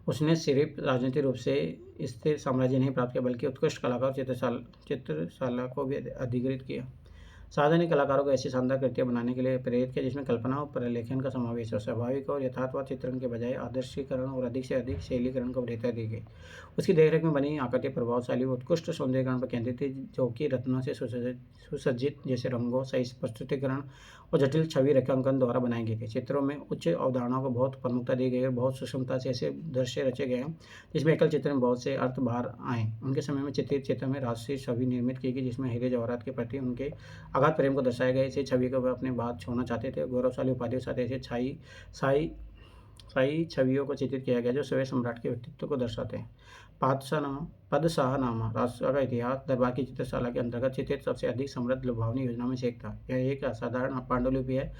उसने सिर्फ राजनीतिक रूप से स्थिर साम्राज्य नहीं प्राप्त किया, बल्कि उत्कृष्ट कलाकार चित्रशाला को भी अधिकृत किया। शाहजहाँ ने कलाकारों को ऐसी शानदार कृतियाँ बनाने के लिए प्रेरित किया, जिसमें कल्पना और प्रलेखन का समावेश हो। स्वाभाविक और यथार्थवाद चित्रण के बजाय आदर्शीकरण और अधिक से अधिक शैलीकरण को वरीयता दी गई। उसकी देखरेख में बनी आकृति प्रभावशाली और उत्कृष्ट सौंदर्यीकरण पर केंद्रित थी, जो कि रत्नों से सुसज्जित जैसे रंगों, सही प्रस्तुतिकरण और जटिल छवि रेखांकन द्वारा बनाई गई थी। चित्रों में उच्च अवधारणाओं को बहुत प्रमुखता दी गई और बहुत सूक्ष्मता से ऐसे दृश्य रचे गए हैं, जिसमें एकल चित्र में बहुत से अर्थ बाहर आए। उनके समय में चित्रित चित्र में राजसी छवि निर्मित की गई, जिसमें हीरे जवाहरात के प्रति उनके अगाध प्रेम को दर्शाया गया। इसी छवि को वह अपनी बात छोड़ना चाहते थे। गौरवशाली उपाधियों के साथ ऐसे शाही शाही छवियों को चित्रित किया गया जो स्वयं सम्राट के व्यक्तित्व को दर्शाते हैं। पदशाहनामा राजशाह का इतिहास दरबार की चित्रशाला के अंतर्गत चित्रित सबसे अधिक समृद्ध लुभावनी योजना में से एक था। यह एक असाधारण पांडुलिपि है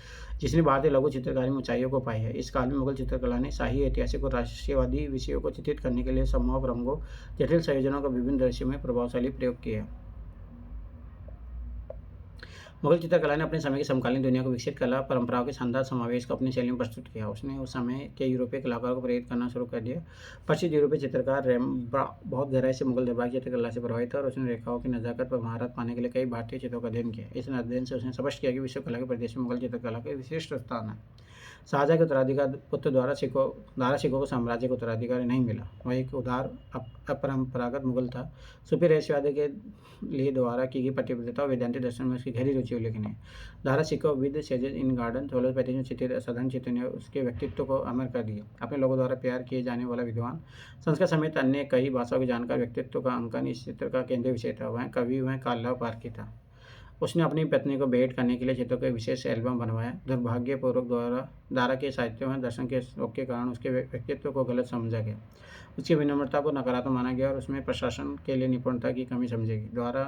जिसने भारतीय लघु चित्रकारी में ऊंचाइयों को पाई है। इस काल में मुगल चित्रकला ने शाही, ऐतिहासिक और राष्ट्रीयवादी विषयों को चित्रित करने के लिए सम्मोहक रंगों, जटिल संयोजनों का विभिन्न दृश्यों में प्रभावशाली प्रयोग किया। मुगल चित्रकला ने अपने समय की समकालीन दुनिया को विकसित कला परंपराओं के शानदार समावेश को अपनी शैली में प्रस्तुत किया। उसने उस समय के यूरोपीय कलाकारों को प्रेरित करना शुरू कर दिया। प्रसिद्ध यूरोपीय चित्रकार रेम्ब्रांड बहुत गहराई से मुगल दरबार की चित्रकला से प्रभावित था और उसने रेखाओं की नजाकत पर महारत पाने के लिए कई भारतीय चित्रों का अध्ययन किया। इस अध्ययन से उसने स्पष्ट किया कि विश्व कला के परिदृश्य में मुगल चित्रकला का विशिष्ट स्थान है। शाहजहाँ के उत्तराधिकार पुत्र दारा शिकोह को साम्राज्य का उत्तराधिकारी नहीं मिला। वह एक उदार अपरंपरागत मुगल था। सूफी रहस्यवादी के लिए द्वारा की गई प्रतिबद्धता और वेदांती दर्शन में उसकी गहरी रुचि उल्लेखनीय है। Dara Shikoh with sages in garden 1635 में चित्रित असाधारण चित्र ने उसके व्यक्तित्व को अमर कर दिया। अपने लोगों द्वारा प्यार किए जाने वाला विद्वान, संस्कृत समेत अन्य कई भाषाओं के जानकार व्यक्तित्व का अंकन इस चित्र का केंद्रीय विषय था। वह कवि, वह काला पारखी था। उसने अपनी पत्नी को भेंट करने के लिए चित्रों का विशेष एल्बम बनवाया। दुर्भाग्यपूर्वक दारा के साहित्य में दर्शन के शौक के कारण उसके व्यक्तित्व को गलत समझा गया। उसकी विनम्रता को नकारात्मक माना गया और उसमें प्रशासन के लिए निपुणता की कमी समझी गई। द्वारा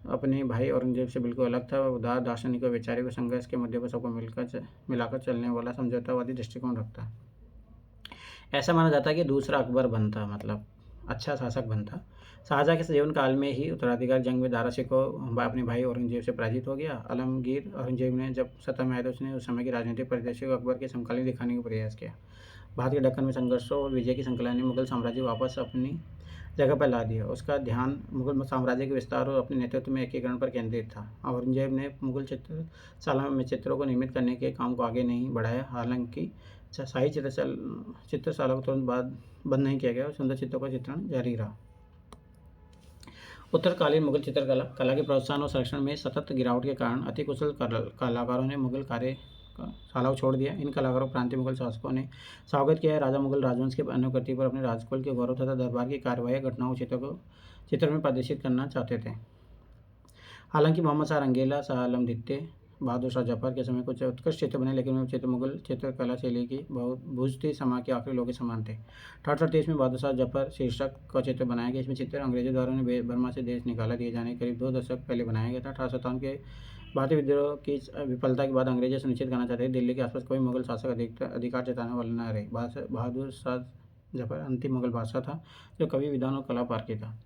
अपने भाई औरंगजेब से बिल्कुल अलग था। वह उदार दार्शनिक और वैचारिक संघर्ष के मुद्दे पर सबको मिलाकर चलने वाला समझौतावादी दृष्टिकोण रखता है। ऐसा माना जाता है कि दूसरा अकबर बनता, मतलब अच्छा शासक बनता। शाहजहाँ के जीवन काल में ही उत्तराधिकार जंग में दारा शिकोह अपने भाई औरंगजेब से पराजित हो गया। आलमगीर औरंगजेब ने जब सत्ता में आया तो उसने उस समय की राजनीतिक परिदृश्य को अकबर के समकालीन दिखाने का प्रयास किया। भारत के दक्कन में संघर्षों और विजय की श्रृंखला ने मुगल साम्राज्य को वापस अपनी जगह पर ला दिया। उसका ध्यान मुगल साम्राज्य के विस्तार और अपने नेतृत्व में एकीकरण पर केंद्रित था। औरंगजेब ने मुगल चित्रशाला में चित्रों को निर्मित करने के काम को आगे नहीं बढ़ाया। हालांकि शाही चित्रशाला को तुरंत बाद बंद नहीं किया गया और सुंदर चित्रों का चित्रण जारी रहा। उत्तरकालीन मुगल चित्रकला कला के प्रोत्साहन और संरक्षण में सतत गिरावट के कारण अति कुशल कलाकारों ने मुगल कार्यशाला को छोड़ दिया। इन कलाकारों प्रांतीय मुगल शासकों ने स्वागत किया है। राजा मुगल राजवंश के अनुकृति पर अपने राजकुल के गौरव तथा दरबार की कार्यवाही घटनाओं चित्र में प्रदर्शित करना चाहते थे। हालांकि मोहम्मद शाह रंगीला, शाह आलम द्वितीय, बहादुर शाह जफर के समय कुछ उत्कृष्ट चित्र बने, लेकिन वे चित्र मुगल चित्रकला शैली की बहुत भूजती समा के आखिरी लोगों के समान थे। 1823 में बहादुर शाह जफर शीर्षक का चित्र बनाया गया। इसमें चित्र अंग्रेजों द्वारा उन्हें बर्मा से देश निकाला दिए जाने के करीब 2 दशक पहले बनाया गया था। 1857 के भारतीय विद्रोह की विफलता के बाद अंग्रेज सुनिश्चित करना चाहते थे दिल्ली के आसपास कोई मुगल शासक अधिकार जताने वाला न रहे। बहादुर शाह जफर अंतिम मुगल बादशाह था जो कवि, विद्वान और कला पारखी था।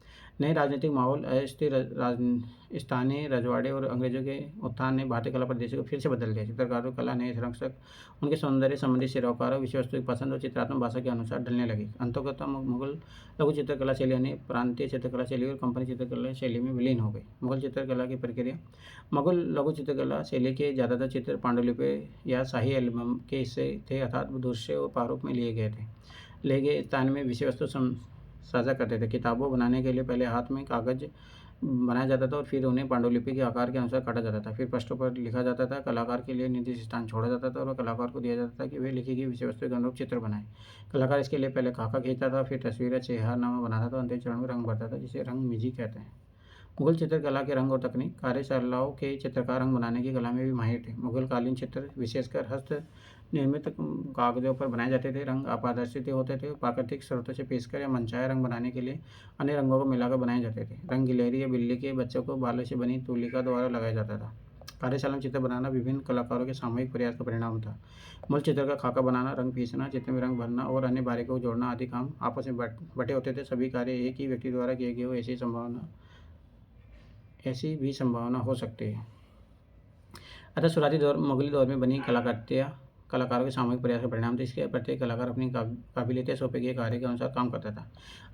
नए राजनीतिक माहौल, अस्थिर स्थानीय रजवाड़े और अंग्रेजों के उत्थान ने भारतीय कला परिदृश्य को फिर से बदल दिया। चित्रकारों, कला नए संरक्षक उनके सौंदर्य संबंधी शिरोकारों, विषय वस्तु की पसंद और चित्रात्मक भाषा के अनुसार ढलने लगी। अंततः मुगल लघु चित्रकला शैली यानी प्रांतीय चित्रकला शैली और कंपनी चित्रकला शैली में विलीन हो गई। मुगल चित्रकला की प्रक्रिया। मुगल लघु चित्रकला शैली के ज़्यादातर चित्र पांडुलिपि या शाही एल्बम के हिस्से थे, अर्थात दृश्य और प्रारूप में लिए गए स्थान में विषय वस्तु साझा करते थे। किताबों बनाने के लिए पहले हाथ में कागज बनाया जाता था और फिर उन्हें पांडुलिपि के आकार के अनुसार काटा जाता था। फिर पृष्ठों पर लिखा जाता था। कलाकार के लिए निर्दिष्ट स्थान छोड़ा जाता था और कलाकार को दिया जाता था कि वे लिखी गई विषय वस्तु के अनुरूप चित्र बनाए। कलाकार इसके लिए पहले खाका खींचता था, फिर तस्वीरें चेहरनामा बनाता था, अंतिम चरण में रंग भरता था, जिसे रंग मिजी कहते हैं। मुगल चित्रकला के रंग और तकनीक। कार्यशालाओं के चित्रकार रंग बनाने की कला में भी माहिर थे। मुगल कालीन चित्र विशेषकर हस्त निर्मित कागजों पर बनाए जाते थे। रंग अपारदर्शी होते थे। प्राकृतिक स्रोतों से पेशकर या मनचाहे रंग बनाने के लिए अन्य रंगों को मिलाकर बनाए जाते थे। रंग गिलहरी या बिल्ली के बच्चों को बालों से बनी तुलिका द्वारा लगाया जाता था। कार्यशाला में चित्र बनाना विभिन्न कलाकारों के सामूहिक प्रयास का परिणाम था। मूल चित्र का खाका बनाना, रंग पीसना, चित्र में रंग भरना और अन्य बारीकों को जोड़ना आदि काम आपस में बटे होते थे। सभी कार्य एक ही व्यक्ति द्वारा किए गए हो ऐसी भी संभावना हो सकती है। अतः शुरुआती मुगली दौर में बनी कलाकारों के सामूहिक प्रयास का परिणाम था। इसके प्रत्येक कलाकार अपनी काबिलियतें सौंपे गए कार्य के अनुसार काम करता था।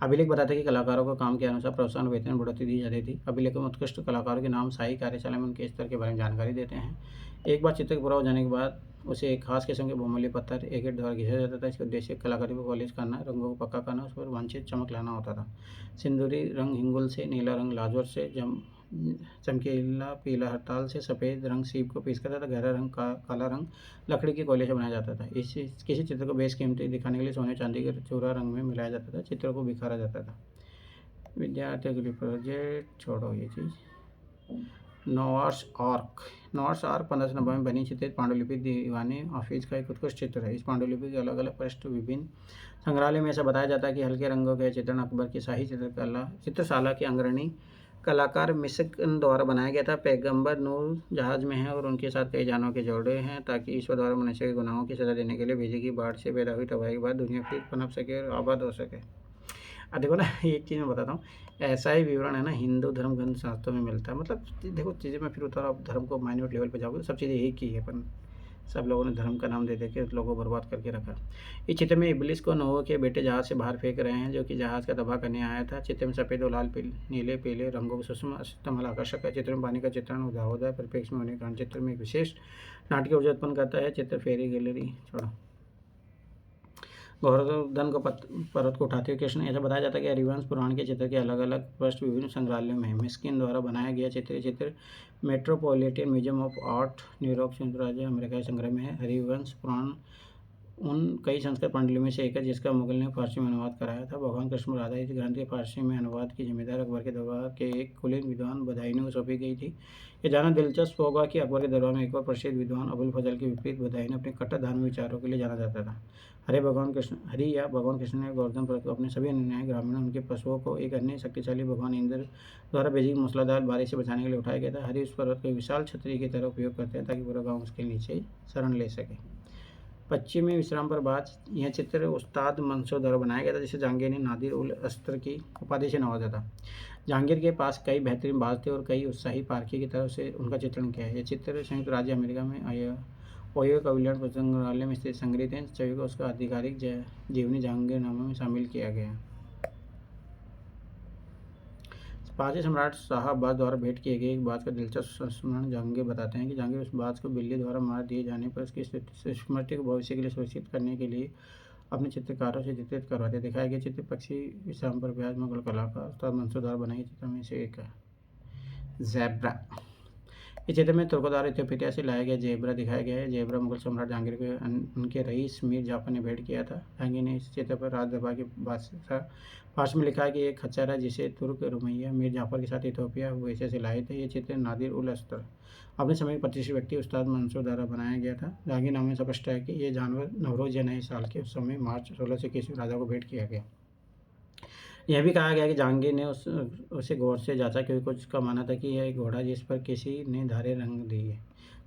अभिलेख बताते हैं कि कलाकारों को काम के अनुसार प्रोत्साहन वेतन में बढ़ोतरी दी जाती थी। अभिलेखों में उत्कृष्ट कलाकारों के नाम शाही कार्यशाला में उनके स्तर के बारे में जानकारी देते हैं। एक बार चित्र पूरा हो जाने के बाद उसे एक खास किस्म के बहुमूल्य पत्थर एगेट द्वारा घिसा जाता था। इसका उद्देश्य कलाकारी को पॉलिश करना, रंगों को पक्का करना, उस पर वांछित चमक लाना होता था। सिंदूरी रंग हिंगुल से, नीला रंग लाजवर से, चमकीला पीला हड़ताल से, सफ़ेद रंग सीप को पीस करता था, गहरा रंग काला रंग लकड़ी के कोयले से बनाया जाता था। किसी चित्र को बेशकीमती दिखाने के लिए सोने चांदी के चूरा रंग में मिलाया जाता था। चित्रों को बिखारा जाता था। विद्यार्थियों के लिए प्रोजेक्ट छोड़ो ये चीज़। नॉर्स आर्क 1590 में बनी चित्रित पांडुलिपि दीवानी हाफिज का एक उत्कृष्ट चित्र है। इस पांडुलिपि के अलग अलग पृष्ठ विभिन्न संग्रहालय में ऐसा बताया जाता है कि हल्के रंगों के चित्रण अकबर की शाही चित्रशाला के अग्रणी कलाकार मिस्किन द्वारा बनाया गया था। पैगंबर नूर जहाज में है और उनके साथ कई जानों के जोड़े हैं ताकि ईश्वर द्वारा मनुष्य के गुनाहों की सजा देने के लिए भेजी गई बाढ़ से पैदा हुई तबाही के बाद दुनिया फिर पनप सके और आबाद हो सके। अब देखो ना, एक चीज़ मैं बताता हूँ, ऐसा ही विवरण है ना हिंदू धर्म ग्रंथ शास्त्रों में मिलता है। मतलब देखो चीज़ें मैं फिर उतारा, आप धर्म को माइन्यूट लेवल पे जाओगे तो सब चीज़ें एक ही है, पर सब लोगों ने धर्म का नाम दे दे के लोगों को बर्बाद करके रखा। इस चित्र में इब्लिस को नोह के बेटे जहाज से बाहर फेंक रहे हैं, जो कि जहाज का तबाह करने आया था। चित्र में सफ़ेद और लाल नीले पीले रंगों के सूक्ष्म अष्टमल आकर्षक है। चित्र में पानी का चित्रण उदाहोदय परिप्रेक्ष्य में होने के कारण चित्र में एक विशेष नाटकीय ऊर्जा उत्पन्न करता है। चित्र फेरी गैलरी छोड़ो गोवर्धन को पर्वत को उठाते हुए कृष्ण, ऐसा बताया जाता है कि हरिवंश पुराण के चित्र के अलग अलग पृष्ठ विभिन्न संग्रहालयों में मिस्किन द्वारा बनाया गया चित्र metropolitan museum of art New York संयुक्त राज्य अमेरिका के संग्रह में है। हरिवंश पुराण उन कई संस्कृत पांडुलिपि में से एक है जिसका मुगल ने फारसी में अनुवाद कराया था। भगवान कृष्ण पर आधारित ग्रंथ के फारसी में अनुवाद की जिम्मेदारी अकबर के दरबार के एक कुलीन विद्वान बदायूनी को सौंपी गई थी। ये जानना दिलचस्प होगा कि अकबर के दरबार में एक और प्रसिद्ध विद्वान अबुल फजल के विपरीत बदायूनी अपने कट्टर धार्मिक विचारों के लिए जाना जाता था। हरि या भगवान कृष्ण ने गोवर्धन पर्वत को अपने सभी अन्यायी ग्रामीणों उनके पशुओं को एक अन्य शक्तिशाली भगवान इंद्र द्वारा भेजी मूसलाधार बारिश से बचाने के लिए उठाया गया था। हरि उस पर्वत को विशाल छतरी की तरह उपयोग करते हैं ताकि पूरा गाँव उसके नीचे शरण ले सके। पश्चिमी विश्राम पर बाज, यह चित्र उस्ताद मंसूर द्वारा बनाया गया था जिसे जहांगीर ने नादिर उल अस्तर की उपाधि से नवाजा था। जहांगीर के पास कई बेहतरीन बाज थे और कई उत्साही पारखी की तरफ से उनका चित्रण किया है। यह चित्र संयुक्त राज्य अमेरिका में ओहियो कविलियन संग्रहालय में स्थित संग्रहित है। छवि को उसका आधिकारिक जीवनी जहांगीरनामा में शामिल किया गया है। पारसी सम्राट शाह अब्बास द्वारा भेंट किए गए एक बात का दिलचस्प संस्मरण जहांगीर बताते हैं कि जहांगीर उस बात को बिल्ली द्वारा मार दिए जाने पर उसकी स्मृति को भविष्य के लिए सुरक्षित करने के लिए अपने चित्रकारों से चित्रित करवाते। दिखाए गए चित्र पक्षी विश्राम पर ब्याज मुगल कलाकार उस्ताद मंसूर द्वारा बनाए चित्र में से एक है। ज़ेब्रा, इस चित्र में तुर्कों द्वारा इथियोपिया से लाया गया जेबरा दिखाया गया है। जेबरा मुगल सम्राट जहांगीर के उनके रईस मीर जाफर ने भेंट किया था। जहांगीर ने इस चित्र पर राज दरबार के बादशाह फारसी में लिखा है कि एक खच्चर है जिसे तुर्क रुमैया मीर जाफर के साथ इथियोपिया वैसे से लाए थे। ये चित्र नादिर उल अस्तर अपने समय के प्रतिष्ठित व्यक्ति उस्ताद मंसूर द्वारा बनाया गया था। जहांगीर नामे स्पष्ट है कि यह जानवर नवरोज या नए साल के उस समय मार्च 1621 राजा को भेंट किया गया। यह भी कहा गया कि जहांगीर ने उसे गौर से जांचा क्योंकि कुछ का मानना था कि यह एक घोड़ा जिस पर किसी ने धारे रंग दी है।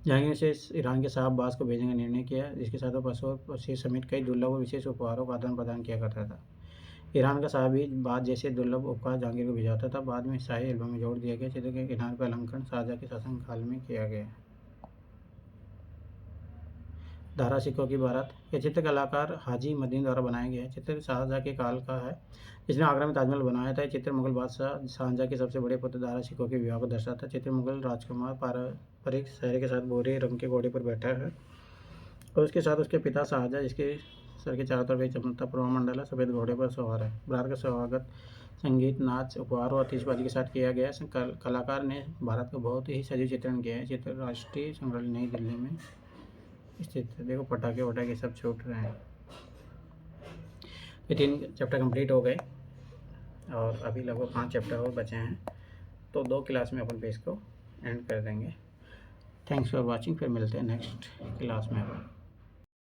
जहांगीर से ईरान के शाह अब्बास को भेजने का निर्णय किया जिसके साथ वो पशु और पक्षी समेत कई दुर्लभ और विशेष उपहारों का आदान प्रदान किया करता था। ईरान का शाह भी बाद जैसे दुर्लभ उपहार जहांगीर को भिजवाता था। बाद में शाही एल्बम में जोड़ दिया गया। चित्र के किनारे पर अलंकरण शाहजहाँ के शासनकाल में किया गया। धारा सिक्कों की बारात, यह चित्र कलाकार हाजी मदीन द्वारा बनाया गया है। चित्र शाहजहाँ के काल का है जिसने आगरा में ताजमहल बनाया था। चित्र मुगल बादशाह शाहजहाँ के सबसे बड़े पुत्र दारा सिक्कों के विवाह को दर्शाता है। चित्र मुगल राजकुमार पारंपरिक शहर के साथ भूरे रंग के घोड़े पर बैठा है और उसके साथ उसके पिता शाहजहाँ जिसके सर के चारों तरफ एक चमकता प्रभामंडल है सफ़ेद घोड़े पर सवार है। बारात का स्वागत संगीत नाच उपहार और आतिशबाजी के साथ किया गया है। कलाकार ने भारत का बहुत ही सजीव चित्रण किया है। चित्र राष्ट्रीय संग्रहालय नई दिल्ली में स्थित है। देखो पटाखे वटाखे सब छूट रहे हैं। ये 3 चैप्टर कंप्लीट हो गए और अभी लगभग 5 चैप्टर और बचे हैं, तो 2 क्लास में अपन पेज को एंड कर देंगे। Thanks for watching. फिर मिलते हैं नेक्स्ट क्लास में अपन।